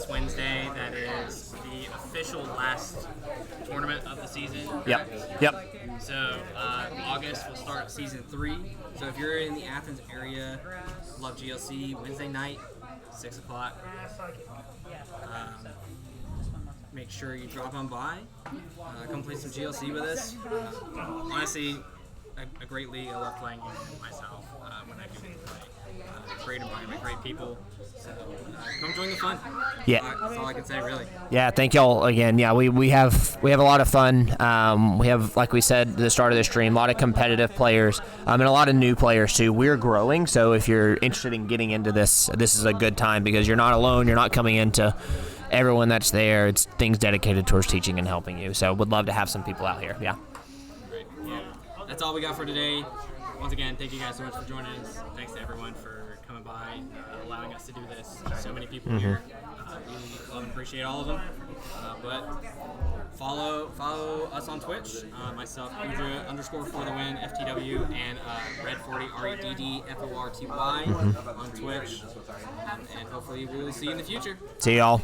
Wednesday. That is the official last tournament of the season. Yep. So August will start season 3. So if you're in the Athens area, love GLC Wednesday night, 6 o'clock. Make sure you drop on by. Come play some GLC with us. Honestly, a great league. I love playing it myself when I do get to play. Great environment, great people. So come join the fun. Yeah. That's all I can say, really. Yeah, thank y'all again. Yeah, we have a lot of fun. We have, like we said at the start of the stream, a lot of competitive players and a lot of new players too. We're growing, so if you're interested in getting into this is a good time, because you're not alone. You're not coming into everyone that's there. It's things dedicated towards teaching and helping you. So would love to have some people out here. Yeah. Great. Yeah. That's all we got for today. Once again, thank you guys so much for joining us. Thanks to everyone for coming by, allowing us to do this. So many people here. We love and appreciate all of them. But follow us on Twitch. Myself, Udra_for_the_win, FTW, and Red40, REDDFORTY on Twitch. And hopefully we will see you in the future. See y'all.